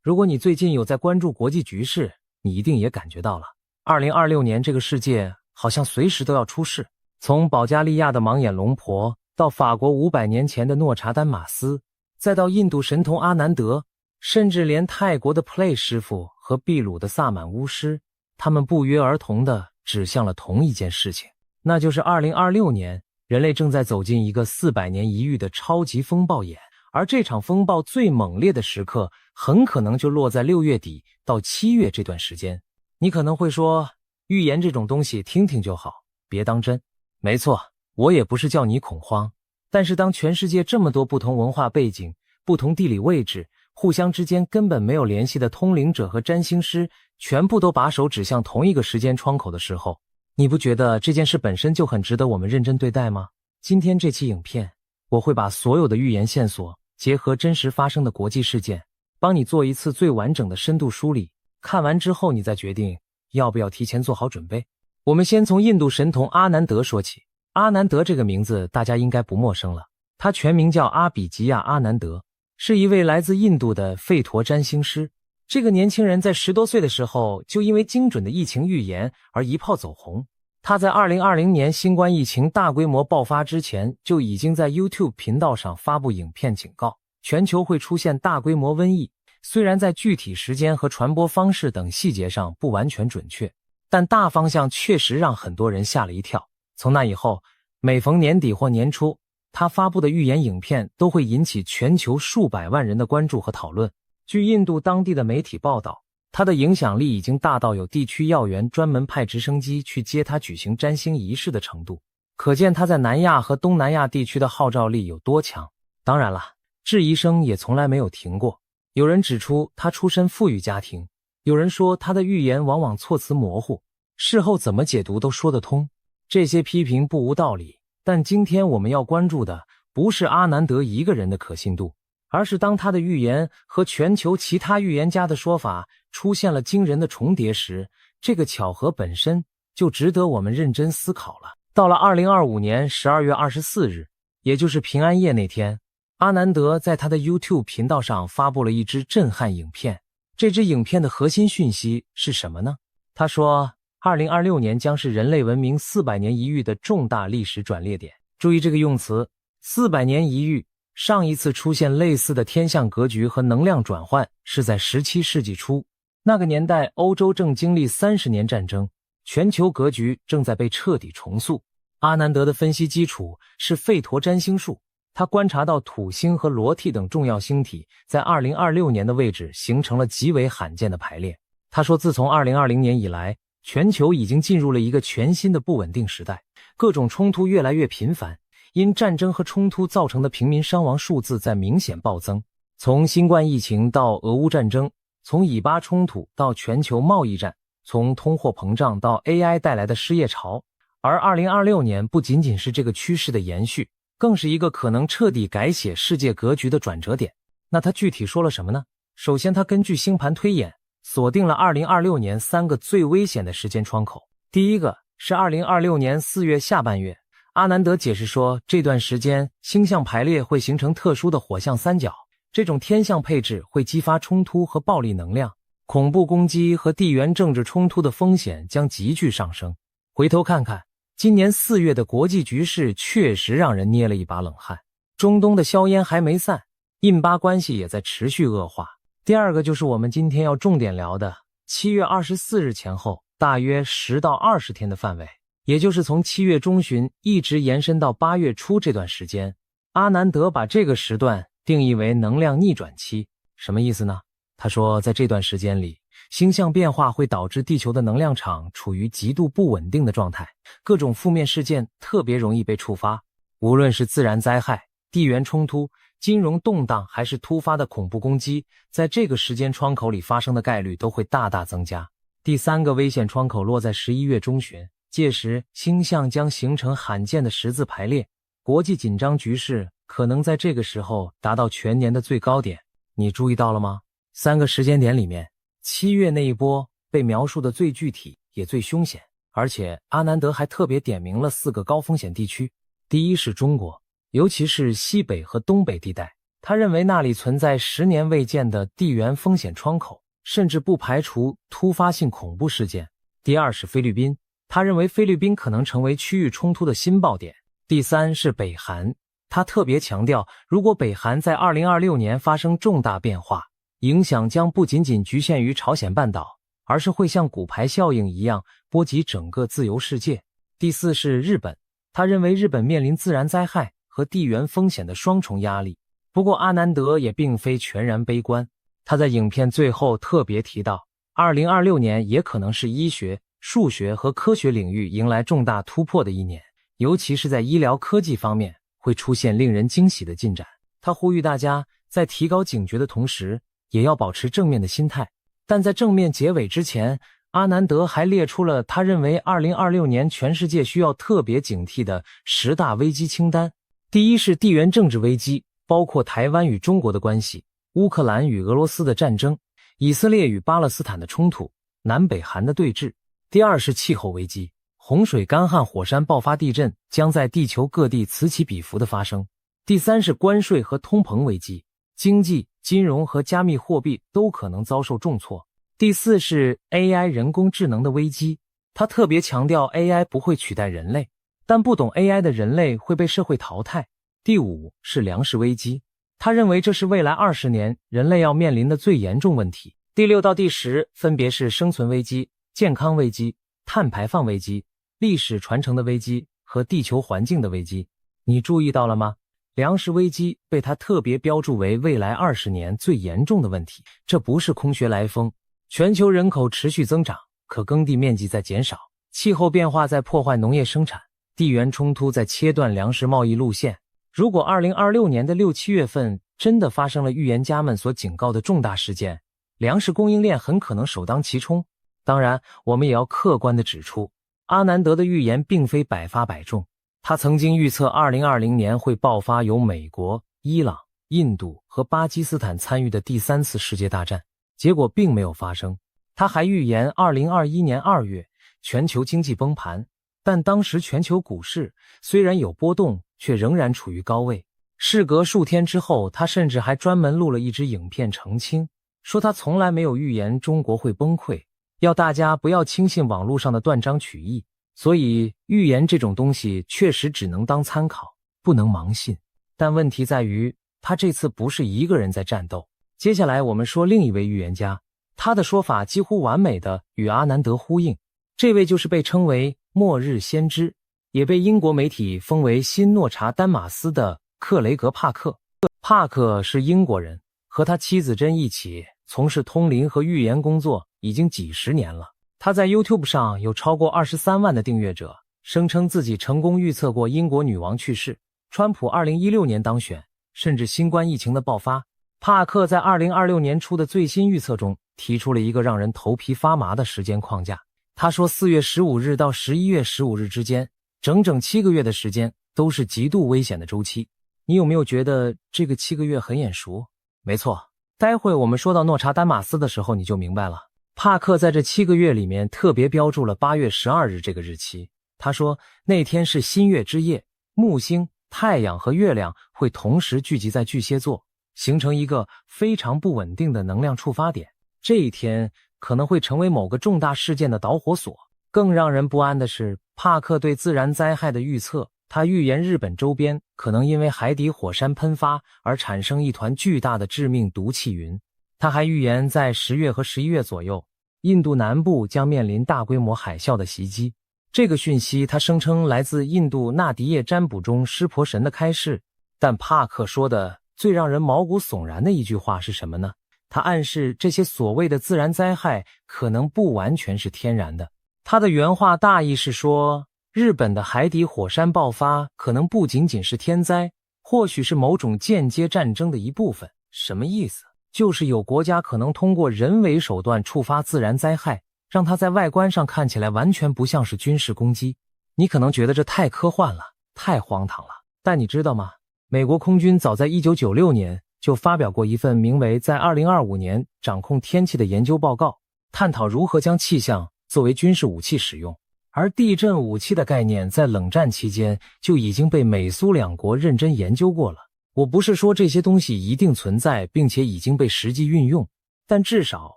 如果你最近有在关注国际局势，你一定也感觉到了，2026年这个世界好像随时都要出事。从保加利亚的盲眼龙婆，到法国500年前的诺查丹马斯，再到印度神童阿南德，甚至连泰国的 Play 师傅和秘鲁的萨满巫师，他们不约而同地指向了同一件事情，那就是2026年，人类正在走进一个400年一遇的超级风暴眼。而这场风暴最猛烈的时刻，很可能就落在6月底到7月这段时间。你可能会说，预言这种东西听听就好，别当真。没错，我也不是叫你恐慌。但是当全世界这么多不同文化背景、不同地理位置、互相之间根本没有联系的通灵者和占星师，全部都把手指向同一个时间窗口的时候，你不觉得这件事本身就很值得我们认真对待吗？今天这期影片，我会把所有的预言线索结合真实发生的国际事件，帮你做一次最完整的深度梳理。看完之后，你再决定要不要提前做好准备。我们先从印度神童阿南德说起。阿南德这个名字大家应该不陌生了，他全名叫阿比吉亚·阿南德，是一位来自印度的吠陀占星师。这个年轻人在10多岁的时候，就因为精准的疫情预言而一炮走红。他在2020年新冠疫情大规模爆发之前，就已经在 YouTube 频道上发布影片警告，全球会出现大规模瘟疫。虽然在具体时间和传播方式等细节上不完全准确，但大方向确实让很多人吓了一跳。从那以后，每逢年底或年初，他发布的预言影片都会引起全球数百万人的关注和讨论。据印度当地的媒体报道，他的影响力已经大到有地区要员专门派直升机去接他举行占星仪式的程度，可见他在南亚和东南亚地区的号召力有多强。当然了，质疑声也从来没有停过。有人指出他出身富裕家庭，有人说他的预言往往措辞模糊，事后怎么解读都说得通。这些批评不无道理，但今天我们要关注的不是阿南德一个人的可信度，而是当他的预言和全球其他预言家的说法出现了惊人的重叠时，这个巧合本身就值得我们认真思考了。到了2025年12月24日，也就是平安夜那天，阿南德在他的 YouTube 频道上发布了一支震撼影片。这支影片的核心讯息是什么呢？他说2026年将是人类文明400年一遇的重大历史转捩点。注意这个用词，400年一遇。上一次出现类似的天象格局和能量转换是在17世纪初，那个年代欧洲正经历30年战争，全球格局正在被彻底重塑。阿南德的分析基础是吠陀占星术，他观察到土星和裸体等重要星体在2026年的位置形成了极为罕见的排列。他说自从2020年以来，全球已经进入了一个全新的不稳定时代，各种冲突越来越频繁，因战争和冲突造成的平民伤亡数字在明显暴增。从新冠疫情到俄乌战争，从以巴冲突到全球贸易战，从通货膨胀到 AI 带来的失业潮。而2026年不仅仅是这个趋势的延续，更是一个可能彻底改写世界格局的转折点。那他具体说了什么呢？首先，他根据星盘推演，锁定了2026年3个最危险的时间窗口。第一个是2026年4月下半月，阿南德解释说，这段时间星象排列会形成特殊的火象三角，这种天象配置会激发冲突和暴力能量，恐怖攻击和地缘政治冲突的风险将急剧上升。回头看看，今年4月的国际局势确实让人捏了一把冷汗。中东的硝烟还没散，印巴关系也在持续恶化。第二个就是我们今天要重点聊的7月24日前后大约10到20天的范围，也就是从7月中旬一直延伸到8月初这段时间。阿南德把这个时段定义为能量逆转期。什么意思呢？他说在这段时间里，星象变化会导致地球的能量场处于极度不稳定的状态，各种负面事件特别容易被触发，无论是自然灾害、地缘冲突、金融动荡还是突发的恐怖攻击，在这个时间窗口里发生的概率都会大大增加。第3个危险窗口落在11月中旬，届时星象将形成罕见的十字排列，国际紧张局势可能在这个时候达到全年的最高点。你注意到了吗？3个时间点里面，7月那一波被描述的最具体也最凶险，而且阿南德还特别点明了4个高风险地区。第一是中国，尤其是西北和东北地带，他认为那里存在10年未见的地缘风险窗口，甚至不排除突发性恐怖事件。第二是菲律宾，他认为菲律宾可能成为区域冲突的新爆点。第3是北韩，他特别强调，如果北韩在2026年发生重大变化，影响将不仅仅局限于朝鲜半岛，而是会像骨牌效应一样波及整个自由世界。第4是日本，他认为日本面临自然灾害和地缘风险的双重压力。不过阿南德也并非全然悲观，他在影片最后特别提到，2026年也可能是医学、数学和科学领域迎来重大突破的一年，尤其是在医疗科技方面会出现令人惊喜的进展。他呼吁大家在提高警觉的同时，也要保持正面的心态。但在正面结尾之前，阿南德还列出了他认为2026年全世界需要特别警惕的10大危机清单。第一是地缘政治危机，包括台湾与中国的关系、乌克兰与俄罗斯的战争、以色列与巴勒斯坦的冲突、南北韩的对峙。第二是气候危机，洪水、干旱、火山爆发、地震将在地球各地此起彼伏的发生。第三是关税和通膨危机，经济、金融和加密货币都可能遭受重挫。第四是 AI 人工智能的危机，他特别强调 AI 不会取代人类，但不懂 AI 的人类会被社会淘汰。第五是粮食危机，他认为这是未来20年人类要面临的最严重问题。第6到第10分别是生存危机、健康危机、碳排放危机、历史传承的危机和地球环境的危机。你注意到了吗？粮食危机被他特别标注为未来20年最严重的问题，这不是空穴来风。全球人口持续增长，可耕地面积在减少，气候变化在破坏农业生产，地缘冲突在切断粮食贸易路线。如果2026年的6、7月份真的发生了预言家们所警告的重大事件，粮食供应链很可能首当其冲。当然，我们也要客观地指出，阿南德的预言并非百发百中。他曾经预测2020年会爆发由美国、伊朗、印度和巴基斯坦参与的第3次世界大战，结果并没有发生。他还预言2021年2月全球经济崩盘，但当时全球股市虽然有波动，却仍然处于高位。事隔数天之后，他甚至还专门录了一支影片澄清，说他从来没有预言中国会崩溃，要大家不要轻信网络上的断章取义。所以预言这种东西确实只能当参考，不能盲信。但问题在于，他这次不是一个人在战斗。接下来我们说另一位预言家，他的说法几乎完美的与阿南德呼应。这位就是被称为末日先知，也被英国媒体封为新诺查丹马斯的克雷格·帕克。帕克是英国人，和他妻子珍一起从事通灵和预言工作已经几十年了。他在 YouTube 上有超过23万的订阅者，声称自己成功预测过英国女王去世、川普2016年当选，甚至新冠疫情的爆发。帕克在2026年初的最新预测中提出了一个让人头皮发麻的时间框架。他说4月15日到11月15日之间，整整7个月的时间都是极度危险的周期。你有没有觉得这个7个月很眼熟？没错，待会我们说到诺查丹马斯的时候你就明白了。帕克在这7个月里面特别标注了8月12日这个日期。他说那天是新月之夜，木星、太阳和月亮会同时聚集在巨蟹座，形成一个非常不稳定的能量触发点。这一天可能会成为某个重大事件的导火索。更让人不安的是，帕克对自然灾害的预测，他预言日本周边可能因为海底火山喷发而产生一团巨大的致命毒气云。他还预言在10月和11月左右，印度南部将面临大规模海啸的袭击。这个讯息他声称来自印度纳迪叶占卜中湿婆神的开示。但帕克说的最让人毛骨悚然的一句话是什么呢？他暗示这些所谓的自然灾害可能不完全是天然的。他的原话大意是说，日本的海底火山爆发可能不仅仅是天灾，或许是某种间接战争的一部分。什么意思？就是有国家可能通过人为手段触发自然灾害，让它在外观上看起来完全不像是军事攻击。你可能觉得这太科幻了，太荒唐了。但你知道吗？美国空军早在1996年就发表过一份名为《在2025年掌控天气的研究报告》，探讨如何将气象作为军事武器使用。而地震武器的概念在冷战期间就已经被美苏两国认真研究过了。我不是说这些东西一定存在并且已经被实际运用，但至少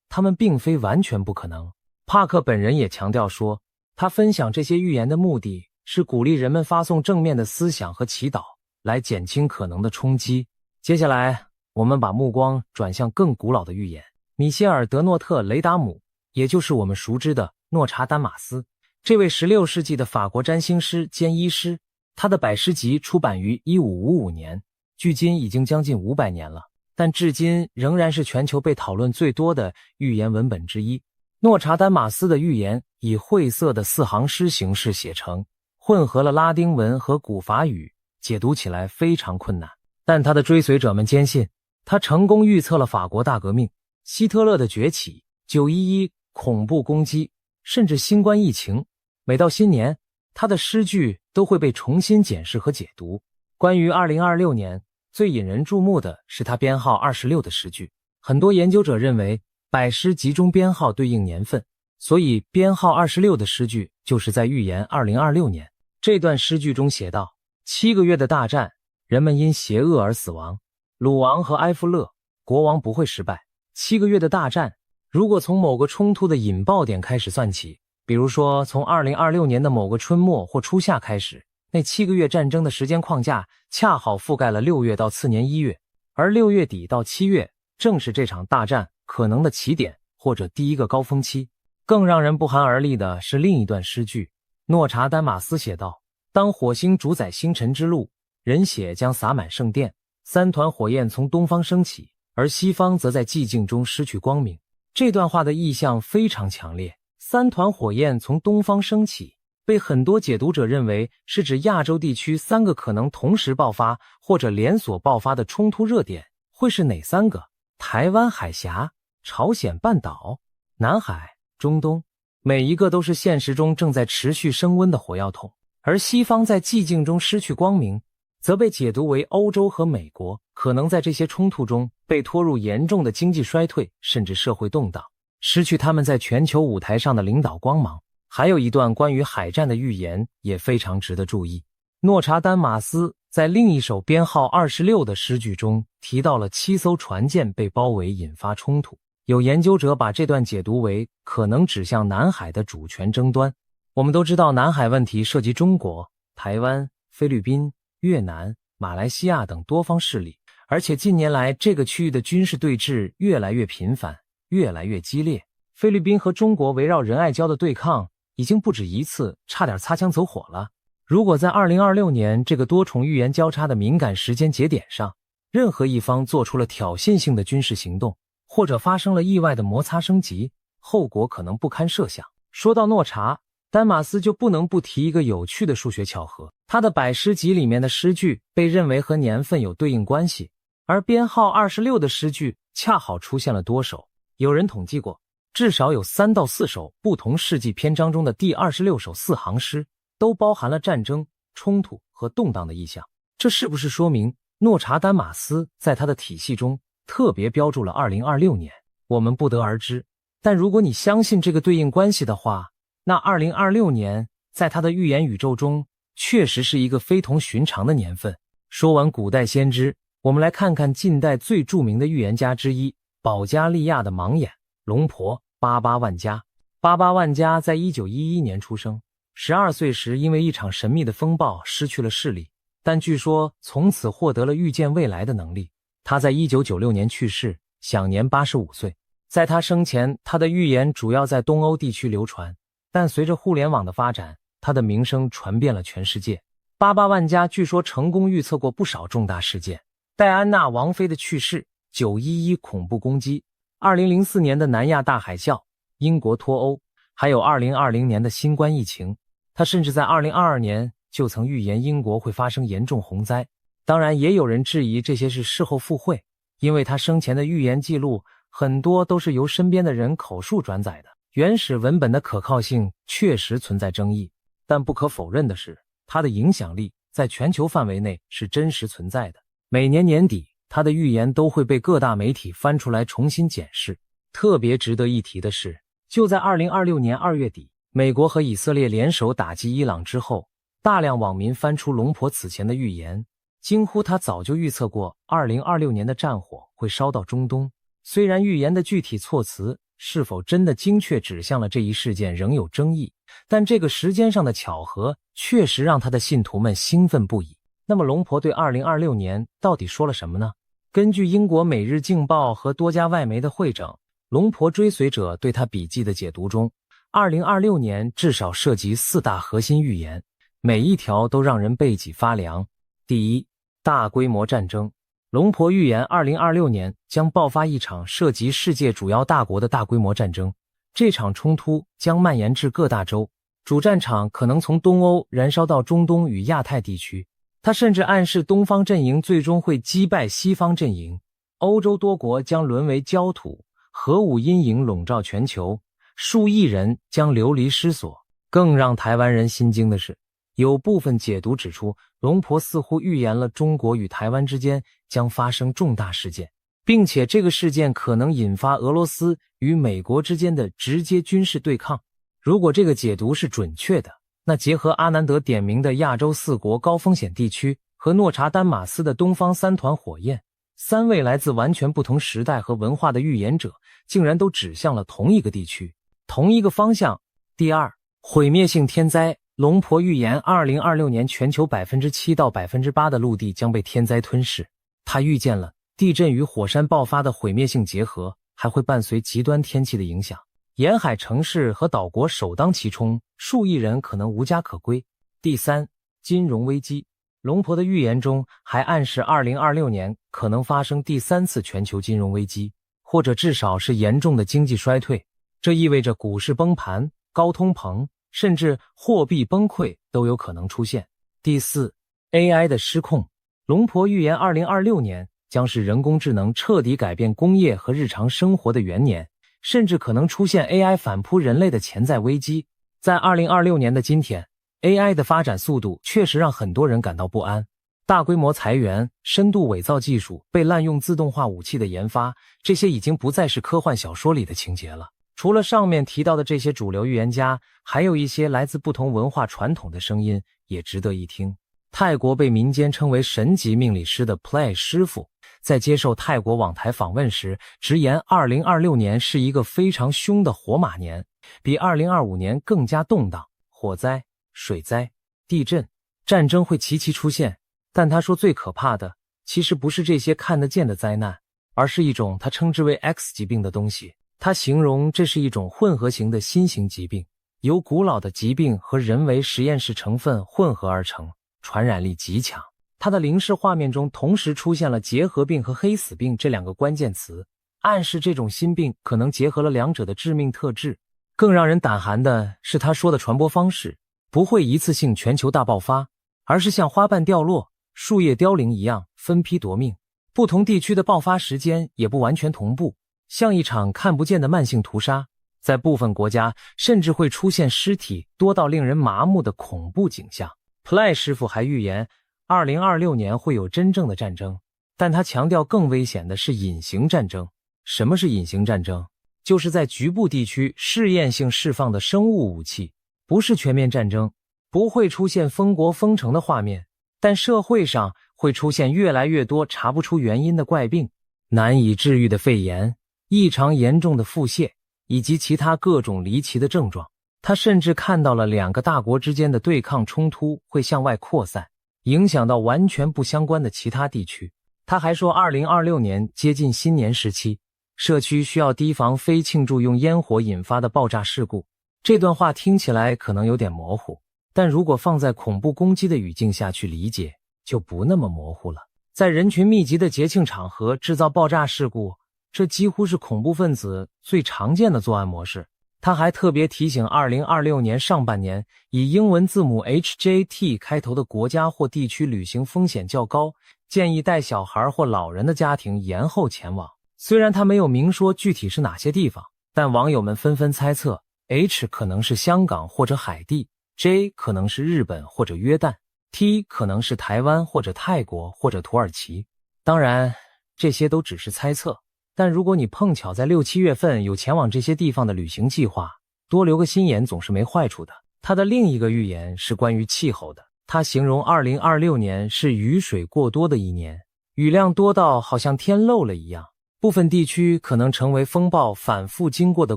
它们并非完全不可能。帕克本人也强调说，他分享这些预言的目的是鼓励人们发送正面的思想和祈祷，来减轻可能的冲击。接下来我们把目光转向更古老的预言。米歇尔·德诺特·雷达姆，也就是我们熟知的诺查丹马斯，这位16世纪的法国占星师兼医师，他的百诗集出版于1555年，距今已经将近500年了，但至今仍然是全球被讨论最多的预言文本之一。诺查丹马斯的预言以晦涩的4行诗形式写成，混合了拉丁文和古法语，解读起来非常困难。但他的追随者们坚信，他成功预测了法国大革命、希特勒的崛起、911恐怖攻击，甚至新冠疫情。每到新年，他的诗句都会被重新检视和解读。关于2026年，最引人注目的是他编号26的诗句。很多研究者认为，百诗集中编号对应年份，所以编号26的诗句就是在预言2026年。这段诗句中写道：7个月的大战，人们因邪恶而死亡。鲁王和埃夫勒国王不会失败。7个月的大战，如果从某个冲突的引爆点开始算起，比如说从2026年的某个春末或初夏开始，那7个月战争的时间框架恰好覆盖了6月到次年1月，而6月底到7月正是这场大战可能的起点或者第一个高峰期。更让人不寒而栗的是另一段诗句，诺查丹马斯写道：当火星主宰星辰之路，人血将洒满圣殿，3团火焰从东方升起，而西方则在寂静中失去光明。这段话的意象非常强烈，3团火焰从东方升起，被很多解读者认为是指亚洲地区3个可能同时爆发或者连锁爆发的冲突热点。会是哪3个？台湾海峡、朝鲜半岛、南海、中东，每一个都是现实中正在持续升温的火药桶。而西方在寂静中失去光明，则被解读为欧洲和美国可能在这些冲突中被拖入严重的经济衰退，甚至社会动荡，失去他们在全球舞台上的领导光芒。还有一段关于海战的预言也非常值得注意。诺查丹马斯在另一首编号26的诗句中提到了7艘船舰被包围引发冲突，有研究者把这段解读为可能指向南海的主权争端。我们都知道南海问题涉及中国、台湾、菲律宾、越南、马来西亚等多方势力，而且近年来这个区域的军事对峙越来越频繁，越来越激烈。菲律宾和中国围绕仁爱礁的对抗已经不止一次差点擦枪走火了。如果在2026年这个多重预言交叉的敏感时间节点上，任何一方做出了挑衅性的军事行动，或者发生了意外的摩擦升级，后果可能不堪设想。说到诺查丹马斯，就不能不提一个有趣的数学巧合，他的百诗集里面的诗句被认为和年份有对应关系，而编号26的诗句恰好出现了多首。有人统计过，至少有3到4首不同世纪篇章中的第26首4行诗都包含了战争、冲突和动荡的意象。这是不是说明诺查丹马斯在他的体系中特别标注了2026年？我们不得而知。但如果你相信这个对应关系的话，那2026年在他的预言宇宙中确实是一个非同寻常的年份。说完古代先知，我们来看看近代最著名的预言家之一保加利亚的盲眼龙婆巴巴万加。巴巴万加在1911年出生， 12岁时因为一场神秘的风暴失去了视力，但据说从此获得了预见未来的能力。他在1996年去世，享年85岁。在他生前，他的预言主要在东欧地区流传，但随着互联网的发展，他的名声传遍了全世界。88万加据说成功预测过不少重大事件，戴安娜王妃的去世、911恐怖攻击、2004年的南亚大海啸、英国脱欧，还有2020年的新冠疫情。他甚至在2022年就曾预言英国会发生严重洪灾。当然，也有人质疑这些是事后附会，因为他生前的预言记录很多都是由身边的人口述转载的，原始文本的可靠性确实存在争议。但不可否认的是，他的影响力在全球范围内是真实存在的。每年年底，他的预言都会被各大媒体翻出来重新检视。特别值得一提的是，就在2026年2月底，美国和以色列联手打击伊朗之后，大量网民翻出龙婆此前的预言，惊呼他早就预测过2026年的战火会烧到中东。虽然预言的具体措辞是否真的精确指向了这一事件仍有争议，但这个时间上的巧合确实让他的信徒们兴奋不已。那么龙婆对2026年到底说了什么呢？根据英国《每日镜报》和多家外媒的汇整，龙婆追随者对他笔记的解读中，2026年至少涉及4大核心预言，每一条都让人背脊发凉。第一，大规模战争。龙婆预言2026年将爆发一场涉及世界主要大国的大规模战争，这场冲突将蔓延至各大洲，主战场可能从东欧燃烧到中东与亚太地区。他甚至暗示东方阵营最终会击败西方阵营，欧洲多国将沦为焦土，核武阴影笼罩全球，数亿人将流离失所。更让台湾人心惊的是，有部分解读指出，龙婆似乎预言了中国与台湾之间将发生重大事件，并且这个事件可能引发俄罗斯与美国之间的直接军事对抗。如果这个解读是准确的，那结合阿南德点名的亚洲4国高风险地区和诺查丹马斯的东方3团火焰，3位来自完全不同时代和文化的预言者竟然都指向了同一个地区，同一个方向。第二，毁灭性天灾。龙婆预言2026年全球 7% 到 8% 的陆地将被天灾吞噬。他预见了地震与火山爆发的毁灭性结合，还会伴随极端天气的影响，沿海城市和岛国首当其冲，数亿人可能无家可归。第三，金融危机。龙婆的预言中还暗示2026年可能发生第3次全球金融危机，或者至少是严重的经济衰退。这意味着股市崩盘、高通膨，甚至货币崩溃都有可能出现。第四， AI 的失控。龙婆预言2026年将是人工智能彻底改变工业和日常生活的元年，甚至可能出现 AI 反扑人类的潜在危机。在2026年的今天， AI 的发展速度确实让很多人感到不安。大规模裁员、深度伪造技术、被滥用自动化武器的研发，这些已经不再是科幻小说里的情节了。除了上面提到的这些主流预言家，还有一些来自不同文化传统的声音也值得一听。泰国被民间称为神级命理师的 Play 师傅，在接受泰国网台访问时直言2026年是一个非常凶的火马年，比2025年更加动荡，火灾、水灾、地震、战争会齐齐出现。但他说最可怕的其实不是这些看得见的灾难，而是一种他称之为 X 疾病的东西。他形容这是一种混合型的新型疾病，由古老的疾病和人为实验室成分混合而成，传染力极强。他的灵视画面中同时出现了结核病和黑死病这2个关键词，暗示这种新病可能结合了2者的致命特质。更让人胆寒的是他说的传播方式不会一次性全球大爆发，而是像花瓣掉落、树叶凋零一样分批夺命。不同地区的爆发时间也不完全同步，像一场看不见的慢性屠杀。在部分国家甚至会出现尸体多到令人麻木的恐怖景象。Play 师傅还预言2026年会有真正的战争，但他强调更危险的是隐形战争。什么是隐形战争？就是在局部地区试验性释放的生物武器，不是全面战争，不会出现封国封城的画面，但社会上会出现越来越多查不出原因的怪病，难以治愈的肺炎、异常严重的腹泻，以及其他各种离奇的症状。他甚至看到了两个大国之间的对抗冲突会向外扩散，影响到完全不相关的其他地区。他还说2026年接近新年时期，社区需要提防非庆祝用烟火引发的爆炸事故。这段话听起来可能有点模糊，但如果放在恐怖攻击的语境下去理解，就不那么模糊了。在人群密集的节庆场合制造爆炸事故，这几乎是恐怖分子最常见的作案模式。他还特别提醒2026年上半年以英文字母 HJT 开头的国家或地区旅行风险较高，建议带小孩或老人的家庭延后前往。虽然他没有明说具体是哪些地方，但网友们纷纷猜测 H 可能是香港或者海地， J 可能是日本或者约旦， T 可能是台湾或者泰国或者土耳其。当然这些都只是猜测，但如果你碰巧在6、7月份有前往这些地方的旅行计划，多留个心眼总是没坏处的。他的另一个预言是关于气候的，他形容2026年是雨水过多的一年，雨量多到好像天漏了一样，部分地区可能成为风暴反复经过的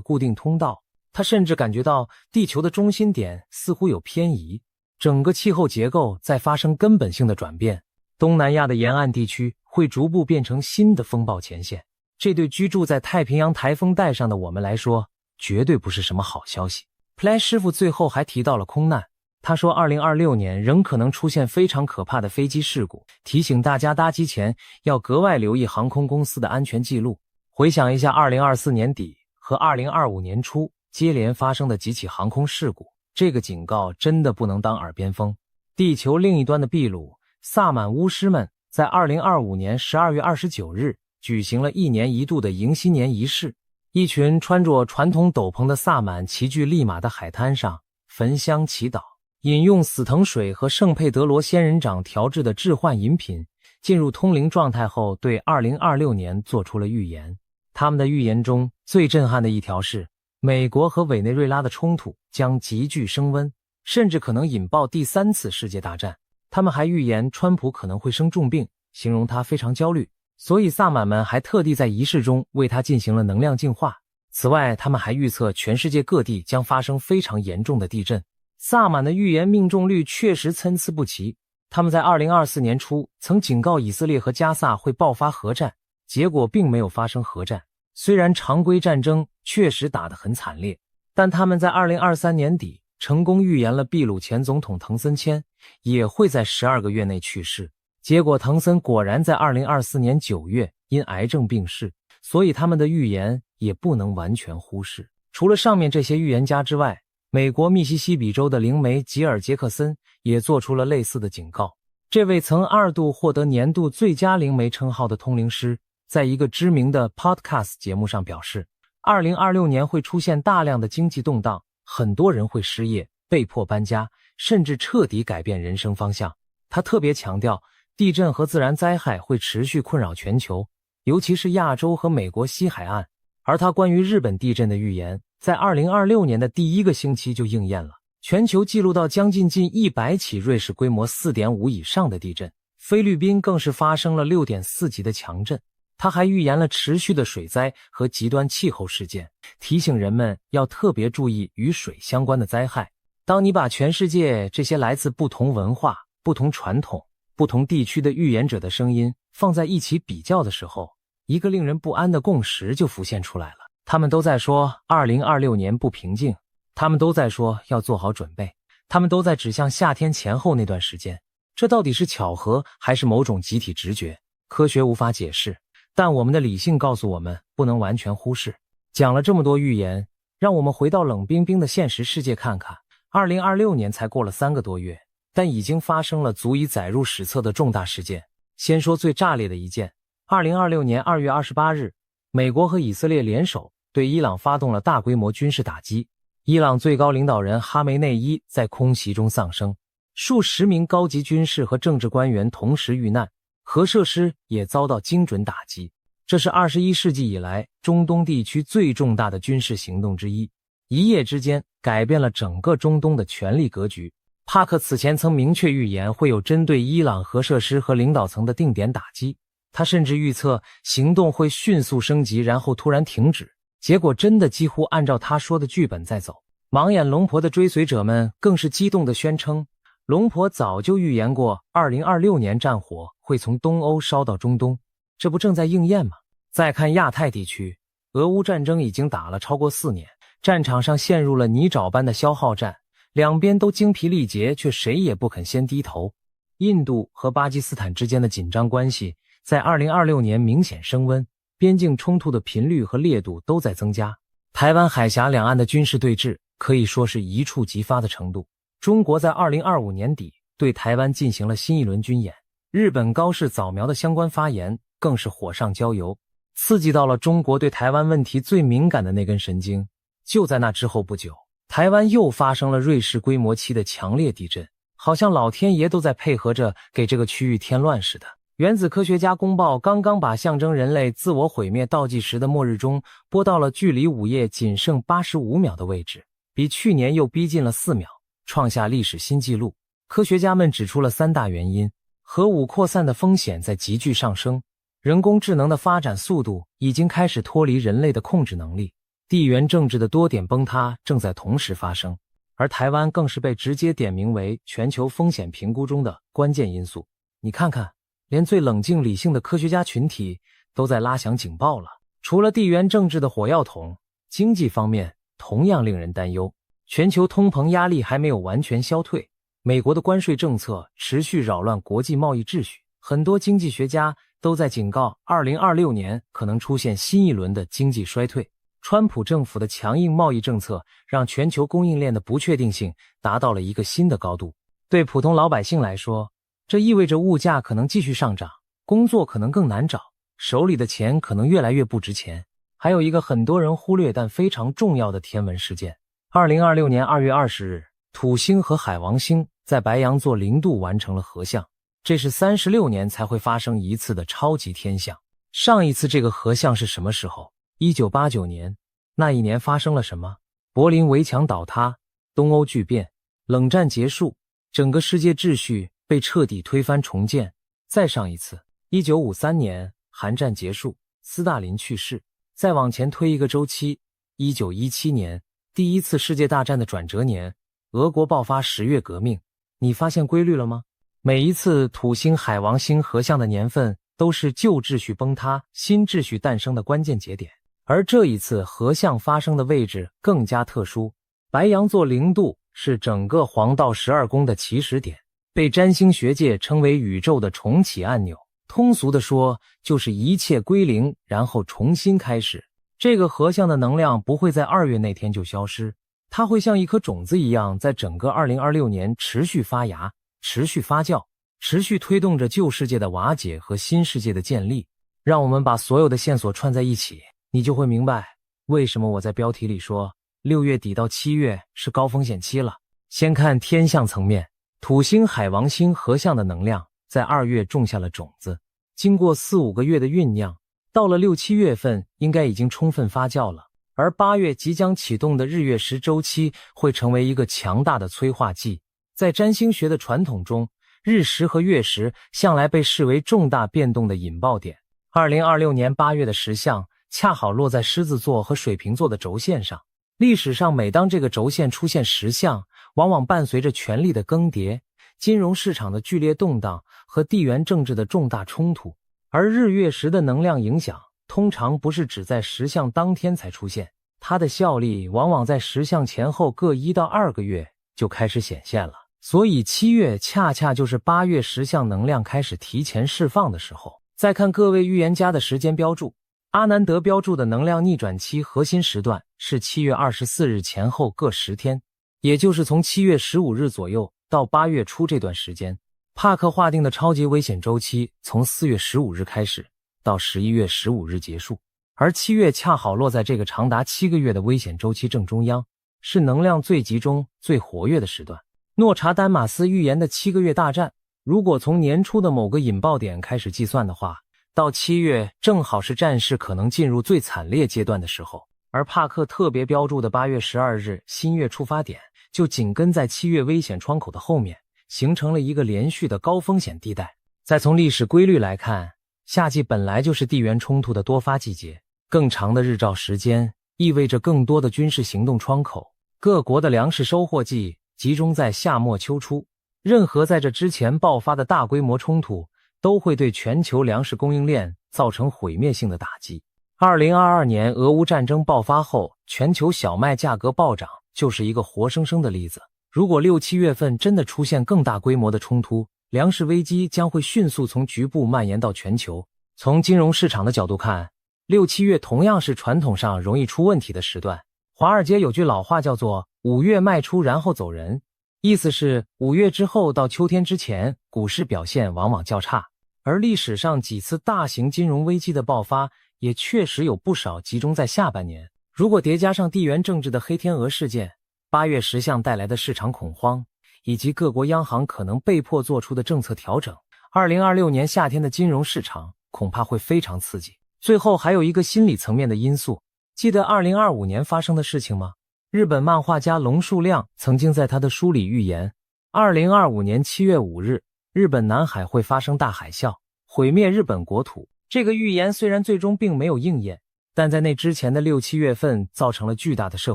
固定通道。他甚至感觉到地球的中心点似乎有偏移，整个气候结构在发生根本性的转变。东南亚的沿岸地区会逐步变成新的风暴前线，这对居住在太平洋台风带上的我们来说，绝对不是什么好消息。Play 师傅最后还提到了空难，他说2026年仍可能出现非常可怕的飞机事故，提醒大家搭机前要格外留意航空公司的安全记录。回想一下2024年底和2025年初接连发生的几起航空事故，这个警告真的不能当耳边风。地球另一端的秘鲁，萨满巫师们在2025年12月29日举行了1年1度的迎新年仪式。一群穿着传统斗篷的萨满齐聚利马的海滩上，焚香祈祷，饮用死藤水和圣佩德罗仙人掌调制的致幻饮品，进入通灵状态后对2026年做出了预言。他们的预言中最震撼的一条是，美国和委内瑞拉的冲突将急剧升温，甚至可能引爆第3次世界大战。他们还预言川普可能会生重病，形容他非常焦虑，所以萨满们还特地在仪式中为他进行了能量净化。此外，他们还预测全世界各地将发生非常严重的地震。萨满的预言命中率确实参差不齐，他们在2024年初曾警告以色列和加萨会爆发核战，结果并没有发生核战。虽然常规战争确实打得很惨烈，但他们在2023年底成功预言了秘鲁前总统滕森谦也会在12个月内去世。结果滕森果然在2024年9月因癌症病逝，所以他们的预言也不能完全忽视。除了上面这些预言家之外，美国密西西比州的灵媒吉尔杰克森也做出了类似的警告。这位曾2度获得年度最佳灵媒称号的通灵师，在一个知名的 podcast 节目上表示，2026年会出现大量的经济动荡，很多人会失业，被迫搬家，甚至彻底改变人生方向。他特别强调，地震和自然灾害会持续困扰全球，尤其是亚洲和美国西海岸。而他关于日本地震的预言，在2026年的第1个星期就应验了。全球记录到将近100起瑞士规模 4.5 以上的地震，菲律宾更是发生了 6.4 级的强震。他还预言了持续的水灾和极端气候事件，提醒人们要特别注意与水相关的灾害。当你把全世界这些来自不同文化、不同传统、不同地区的预言者的声音放在一起比较的时候，一个令人不安的共识就浮现出来了。他们都在说2026年不平静，他们都在说要做好准备，他们都在指向夏天前后那段时间。这到底是巧合还是某种集体直觉？科学无法解释，但我们的理性告诉我们不能完全忽视。讲了这么多预言，让我们回到冷冰冰的现实世界看看。2026年才过了3个多月，但已经发生了足以载入史册的重大事件。先说最炸裂的一件，2026年2月28日，美国和以色列联手对伊朗发动了大规模军事打击。伊朗最高领导人哈梅内伊在空袭中丧生，数十名高级军事和政治官员同时遇难，核设施也遭到精准打击。这是21世纪以来中东地区最重大的军事行动之一，一夜之间改变了整个中东的权力格局。帕克此前曾明确预言会有针对伊朗核设施和领导层的定点打击，他甚至预测行动会迅速升级，然后突然停止。结果真的几乎按照他说的剧本在走。盲眼龙婆的追随者们更是激动地宣称，龙婆早就预言过2026年战火会从东欧烧到中东，这不正在应验吗？再看亚太地区，俄乌战争已经打了超过4年，战场上陷入了泥沼般的消耗战，两边都精疲力竭，却谁也不肯先低头。印度和巴基斯坦之间的紧张关系在2026年明显升温，边境冲突的频率和烈度都在增加。台湾海峡两岸的军事对峙可以说是一触即发的程度。中国在2025年底对台湾进行了新一轮军演，日本高市早苗的相关发言更是火上浇油，刺激到了中国对台湾问题最敏感的那根神经。就在那之后不久，台湾又发生了瑞士规模7的强烈地震，好像老天爷都在配合着给这个区域添乱似的。原子科学家公报刚刚把象征人类自我毁灭倒计时的末日钟拨到了距离午夜仅剩85秒的位置，比去年又逼近了4秒，创下历史新纪录。科学家们指出了3大原因：核武扩散的风险在急剧上升，人工智能的发展速度已经开始脱离人类的控制能力，地缘政治的多点崩塌正在同时发生，而台湾更是被直接点名为全球风险评估中的关键因素。你看看，连最冷静理性的科学家群体都在拉响警报了。除了地缘政治的火药桶，经济方面同样令人担忧。全球通膨压力还没有完全消退，美国的关税政策持续扰乱国际贸易秩序，很多经济学家都在警告2026年可能出现新一轮的经济衰退。川普政府的强硬贸易政策让全球供应链的不确定性达到了一个新的高度。对普通老百姓来说，这意味着物价可能继续上涨，工作可能更难找，手里的钱可能越来越不值钱。还有一个很多人忽略但非常重要的天文事件，2026年2月20日，土星和海王星在白羊座0度完成了合相，这是36年才会发生一次的超级天象。上一次这个合相是什么时候？1989年。那一年发生了什么？柏林围墙倒塌，东欧剧变，冷战结束，整个世界秩序被彻底推翻重建。再上一次，1953年，韩战结束，斯大林去世。再往前推一个周期，1917年，第一次世界大战的转折年，俄国爆发10月革命。你发现规律了吗？每一次土星海王星合相的年份都是旧秩序崩塌、新秩序诞生的关键节点。而这一次合相发生的位置更加特殊，白羊座0度是整个黄道12宫的起始点，被占星学界称为宇宙的重启按钮。通俗的说，就是一切归零，然后重新开始。这个合相的能量不会在2月那天就消失，它会像一颗种子一样，在整个2026年持续发芽、持续发酵，持续推动着旧世界的瓦解和新世界的建立。让我们把所有的线索串在一起，你就会明白为什么我在标题里说6月底到7月是高风险期了。先看天象层面，土星海王星合相的能量在2月种下了种子，经过4-5个月的酝酿，到了6-7月份应该已经充分发酵了。而8月即将启动的日月食周期会成为一个强大的催化剂。在占星学的传统中，日食和月食向来被视为重大变动的引爆点。2026年8月的食相恰好落在狮子座和水瓶座的轴线上。历史上每当这个轴线出现食相，往往伴随着权力的更迭、金融市场的剧烈动荡和地缘政治的重大冲突。而日月食的能量影响通常不是只在食相当天才出现，它的效力往往在食相前后各1到2个月就开始显现了。所以7月恰恰就是8月食相能量开始提前释放的时候。再看各位预言家的时间标注，阿南德标注的能量逆转期核心时段是7月24日前后各10天，也就是从7月15日左右到8月初这段时间。帕克划定的超级危险周期从4月15日开始，到11月15日结束，而7月恰好落在这个长达7个月的危险周期正中央，是能量最集中、最活跃的时段。诺查丹马斯预言的7个月大战，如果从年初的某个引爆点开始计算的话，到7月正好是战事可能进入最惨烈阶段的时候。而帕克特别标注的8月12日新月触发点就紧跟在7月危险窗口的后面，形成了一个连续的高风险地带。再从历史规律来看，夏季本来就是地缘冲突的多发季节，更长的日照时间意味着更多的军事行动窗口，各国的粮食收获季集中在夏末秋初，任何在这之前爆发的大规模冲突都会对全球粮食供应链造成毁灭性的打击。2022年俄乌战争爆发后，全球小麦价格暴涨就是一个活生生的例子。如果6、7月份真的出现更大规模的冲突，粮食危机将会迅速从局部蔓延到全球。从金融市场的角度看，6、7月同样是传统上容易出问题的时段。华尔街有句老话叫做5月卖出然后走人，意思是5月之后到秋天之前，股市表现往往较差。而历史上几次大型金融危机的爆发也确实有不少集中在下半年。如果叠加上地缘政治的黑天鹅事件、8月10项带来的市场恐慌，以及各国央行可能被迫做出的政策调整，2026年夏天的金融市场恐怕会非常刺激。最后还有一个心理层面的因素，记得2025年发生的事情吗？日本漫画家龙树亮曾经在他的书里预言，2025年7月5日，日本南海会发生大海啸，毁灭日本国土。这个预言虽然最终并没有应验，但在那之前的6、7月份造成了巨大的社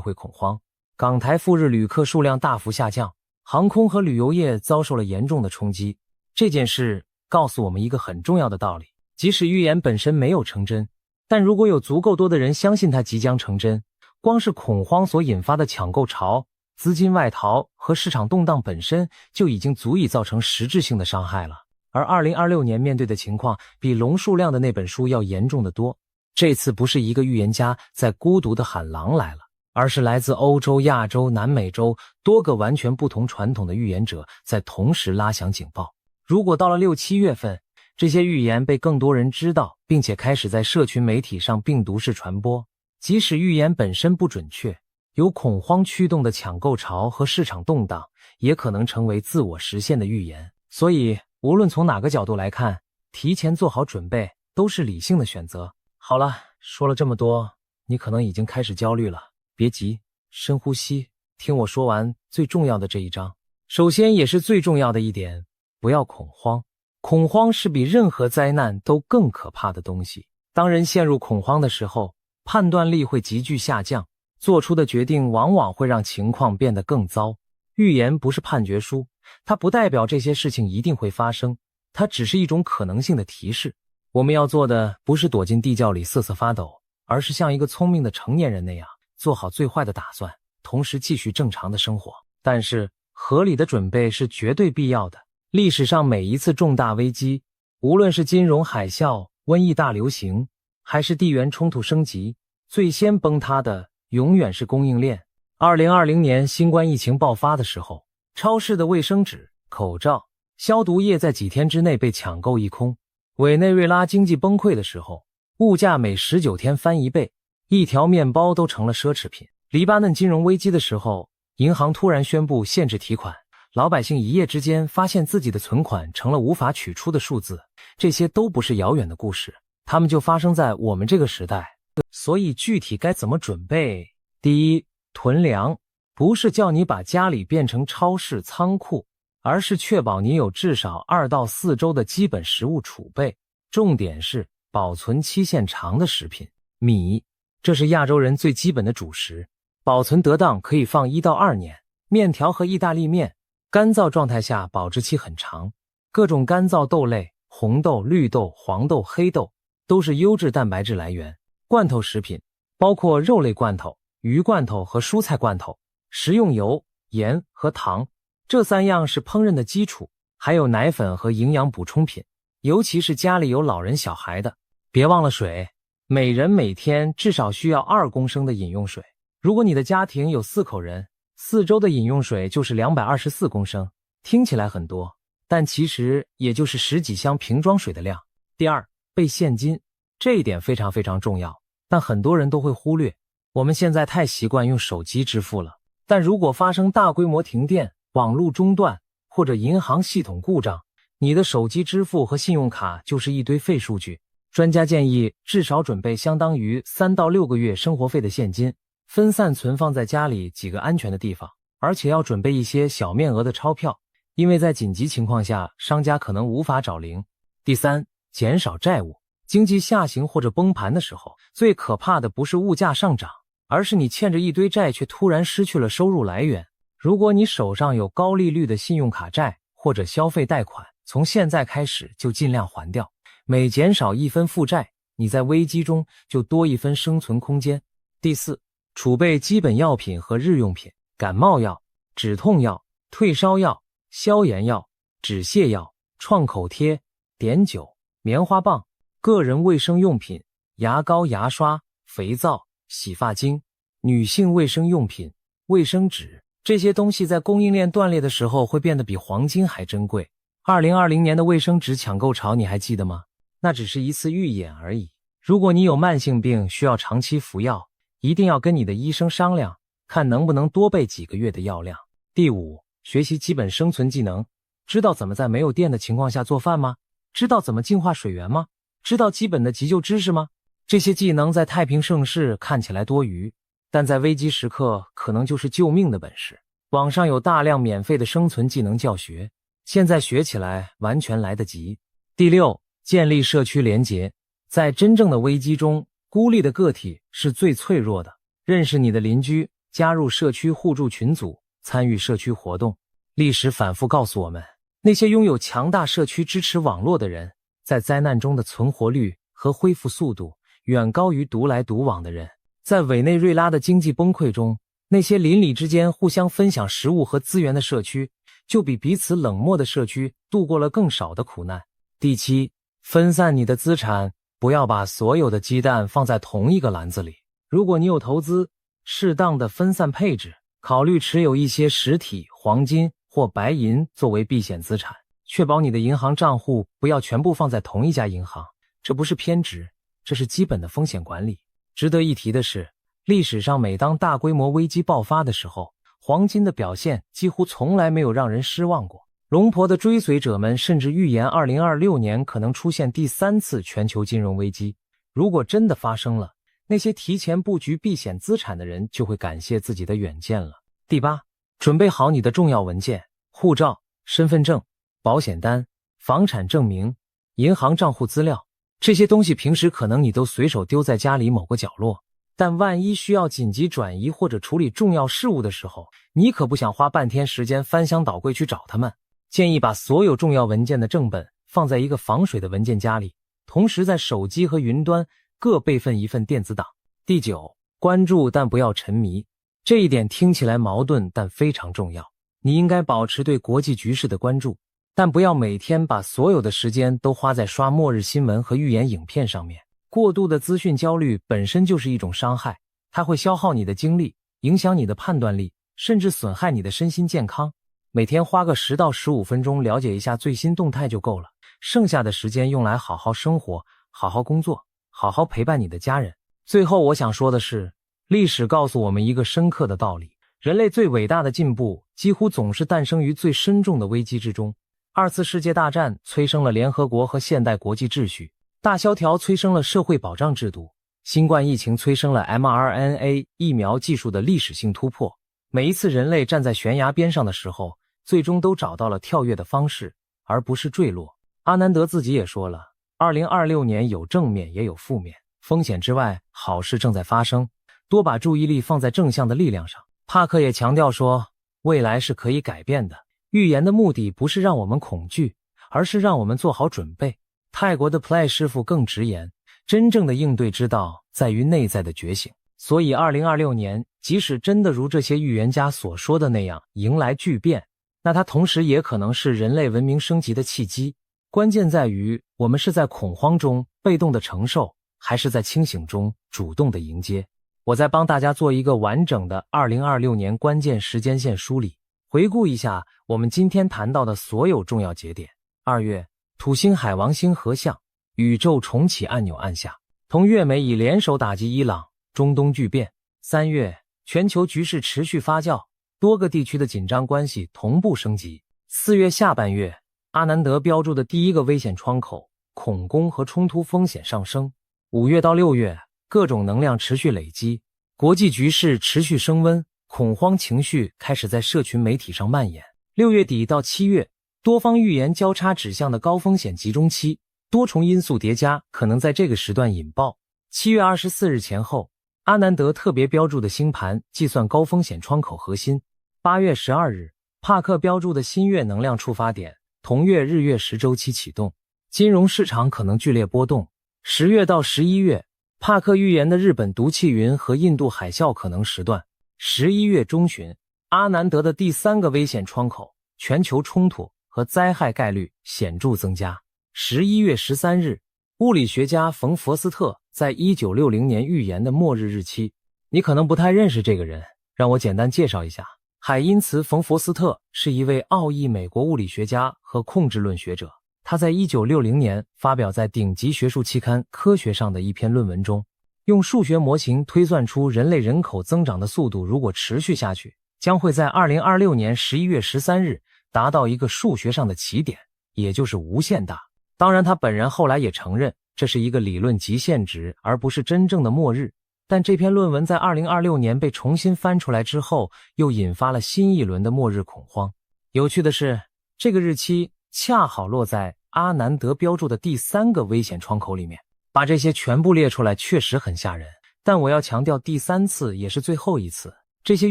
会恐慌，港台赴日旅客数量大幅下降，航空和旅游业遭受了严重的冲击。这件事告诉我们一个很重要的道理，即使预言本身没有成真，但如果有足够多的人相信它即将成真，光是恐慌所引发的抢购潮、资金外逃和市场动荡本身就已经足以造成实质性的伤害了。而2026年面对的情况比龙树亮的那本书要严重得多。这次不是一个预言家在孤独地喊狼来了，而是来自欧洲、亚洲、南美洲多个完全不同传统的预言者在同时拉响警报。如果到了6、7月份，这些预言被更多人知道，并且开始在社群媒体上病毒式传播，即使预言本身不准确，由恐慌驱动的抢购潮和市场动荡也可能成为自我实现的预言。所以无论从哪个角度来看，提前做好准备都是理性的选择。好了，说了这么多，你可能已经开始焦虑了。别急，深呼吸，听我说完最重要的这一章。首先也是最重要的一点，不要恐慌。恐慌是比任何灾难都更可怕的东西。当人陷入恐慌的时候，判断力会急剧下降，做出的决定往往会让情况变得更糟。预言不是判决书，它不代表这些事情一定会发生，它只是一种可能性的提示。我们要做的不是躲进地窖里瑟瑟发抖，而是像一个聪明的成年人那样，做好最坏的打算，同时继续正常的生活。但是合理的准备是绝对必要的。历史上每一次重大危机，无论是金融海啸、瘟疫大流行，还是地缘冲突升级，最先崩塌的永远是供应链。2020年新冠疫情爆发的时候，超市的卫生纸、口罩、消毒液在几天之内被抢购一空。委内瑞拉经济崩溃的时候，物价每19天翻一倍，一条面包都成了奢侈品。黎巴嫩金融危机的时候，银行突然宣布限制提款，老百姓一夜之间发现自己的存款成了无法取出的数字。这些都不是遥远的故事，它们就发生在我们这个时代。所以具体该怎么准备？第一，囤粮，不是叫你把家里变成超市仓库，而是确保你有至少2到4周的基本食物储备。重点是保存期限长的食品。米，这是亚洲人最基本的主食，保存得当可以放1到2年。面条和意大利面，干燥状态下保质期很长。各种干燥豆类，红豆、绿豆、黄豆、黑豆，都是优质蛋白质来源。罐头食品，包括肉类罐头、鱼罐头和蔬菜罐头。食用油、盐和糖，这3样是烹饪的基础。还有奶粉和营养补充品，尤其是家里有老人小孩的。别忘了水，每人每天至少需要2公升的饮用水。如果你的家庭有4口人，4周的饮用水就是224公升，听起来很多，但其实也就是10几箱瓶装水的量。第二，备现金，这一点非常非常重要，但很多人都会忽略。我们现在太习惯用手机支付了，但如果发生大规模停电、网络中断或者银行系统故障，你的手机支付和信用卡就是一堆废数据。专家建议至少准备相当于3到6个月生活费的现金，分散存放在家里几个安全的地方，而且要准备一些小面额的钞票，因为在紧急情况下，商家可能无法找零。第三，减少债务。经济下行或者崩盘的时候，最可怕的不是物价上涨，而是你欠着一堆债却突然失去了收入来源。如果你手上有高利率的信用卡债或者消费贷款，从现在开始就尽量还掉，每减少一分负债，你在危机中就多一分生存空间。第四，储备基本药品和日用品，感冒药、止痛药、退烧药、消炎药、止泻药、创口贴、碘酒、棉花棒、个人卫生用品、牙膏、牙刷、肥皂、洗发精、女性卫生用品、卫生纸，这些东西在供应链断裂的时候会变得比黄金还珍贵。2020年的卫生纸抢购潮你还记得吗？那只是一次预演而已。如果你有慢性病需要长期服药，一定要跟你的医生商量，看能不能多备几个月的药量。第五，学习基本生存技能。知道怎么在没有电的情况下做饭吗？知道怎么净化水源吗？知道基本的急救知识吗？这些技能在太平盛世看起来多余，但在危机时刻可能就是救命的本事。网上有大量免费的生存技能教学，现在学起来完全来得及。第六，建立社区连结。在真正的危机中，孤立的个体是最脆弱的。认识你的邻居，加入社区互助群组，参与社区活动。历史反复告诉我们，那些拥有强大社区支持网络的人，在灾难中的存活率和恢复速度远高于独来独往的人。在委内瑞拉的经济崩溃中，那些邻里之间互相分享食物和资源的社区，就比彼此冷漠的社区度过了更少的苦难。第七，分散你的资产，不要把所有的鸡蛋放在同一个篮子里。如果你有投资，适当的分散配置，考虑持有一些实体、黄金或白银作为避险资产，确保你的银行账户不要全部放在同一家银行。这不是偏执，这是基本的风险管理。值得一提的是，历史上每当大规模危机爆发的时候，黄金的表现几乎从来没有让人失望过。龙婆的追随者们甚至预言2026年可能出现第3次全球金融危机。如果真的发生了，那些提前布局避险资产的人就会感谢自己的远见了。第八，准备好你的重要文件，护照、身份证、保险单、房产证明、银行账户资料。这些东西平时可能你都随手丢在家里某个角落，但万一需要紧急转移或者处理重要事务的时候，你可不想花半天时间翻箱倒柜去找它们。建议把所有重要文件的正本放在一个防水的文件夹里，同时在手机和云端各备份一份电子档。第九，关注但不要沉迷。这一点听起来矛盾，但非常重要。你应该保持对国际局势的关注，但不要每天把所有的时间都花在刷末日新闻和预言影片上面。过度的资讯焦虑本身就是一种伤害，它会消耗你的精力，影响你的判断力，甚至损害你的身心健康。每天花个10到15分钟了解一下最新动态就够了，剩下的时间用来好好生活，好好工作，好好陪伴你的家人。最后我想说的是，历史告诉我们一个深刻的道理，人类最伟大的进步几乎总是诞生于最深重的危机之中。2次世界大战催生了联合国和现代国际秩序，大萧条催生了社会保障制度，新冠疫情催生了 mRNA 疫苗技术的历史性突破。每一次人类站在悬崖边上的时候，最终都找到了跳跃的方式，而不是坠落。阿南德自己也说了，2026年有正面也有负面，风险之外，好事正在发生，多把注意力放在正向的力量上。帕克也强调说，未来是可以改变的。预言的目的不是让我们恐惧，而是让我们做好准备。泰国的 Play 师傅更直言，真正的应对之道在于内在的觉醒。所以2026年，即使真的如这些预言家所说的那样迎来巨变，那它同时也可能是人类文明升级的契机。关键在于我们是在恐慌中被动的承受，还是在清醒中主动的迎接。我再帮大家做一个完整的2026年关键时间线梳理，回顾一下我们今天谈到的所有重要节点。2月，土星海王星合相，宇宙重启按钮按下，同月美以联手打击伊朗，中东巨变。3月，全球局势持续发酵，多个地区的紧张关系同步升级。4月下半月，阿南德标注的第一个危险窗口，恐攻和冲突风险上升。5月到6月，各种能量持续累积，国际局势持续升温，恐慌情绪开始在社群媒体上蔓延。6月底到7月，多方预言交叉指向的高风险集中期，多重因素叠加，可能在这个时段引爆。7月24日前后，阿南德特别标注的星盘计算高风险窗口核心。8月12日，帕克标注的新月能量触发点，同月日月食周期启动，金融市场可能剧烈波动。10月到11月，帕克预言的日本毒气云和印度海啸可能时段。11月中旬，阿南德的第3个危险窗口，全球冲突和灾害概率显著增加。11月13日，物理学家冯佛斯特在1960年预言的末日日期。你可能不太认识这个人，让我简单介绍一下。海因茨·冯佛斯特是一位奥裔美国物理学家和控制论学者。他在1960年发表在顶级学术期刊《科学》上的一篇论文中，用数学模型推算出人类人口增长的速度如果持续下去，将会在2026年11月13日达到一个数学上的起点，也就是无限大。当然，他本人后来也承认这是一个理论极限值，而不是真正的末日。但这篇论文在2026年被重新翻出来之后，又引发了新一轮的末日恐慌。有趣的是，这个日期恰好落在阿南德标注的第3个危险窗口里面。把这些全部列出来确实很吓人，但我要强调，第3次也是最后一次。这些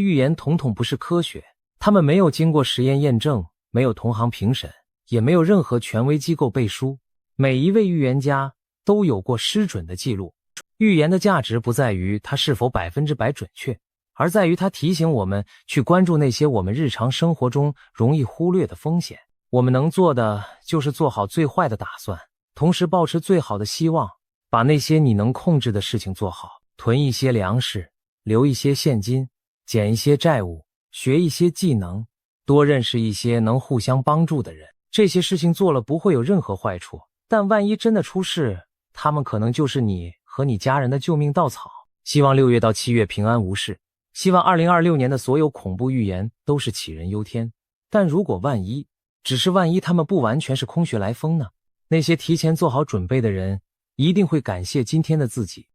预言统统不是科学，他们没有经过实验验证，没有同行评审，也没有任何权威机构背书。每一位预言家都有过失准的记录。预言的价值不在于它是否100%准确，而在于它提醒我们去关注那些我们日常生活中容易忽略的风险。我们能做的就是做好最坏的打算，同时抱持最好的希望，把那些你能控制的事情做好，囤一些粮食，留一些现金，减一些债务，学一些技能，多认识一些能互相帮助的人。这些事情做了不会有任何坏处，但万一真的出事，他们可能就是你和你家人的救命稻草。希望6月到7月平安无事，希望2026年的所有恐怖预言都是杞人忧天。但如果万一，只是万一他们不完全是空穴来风呢？那些提前做好准备的人一定会感谢今天的自己。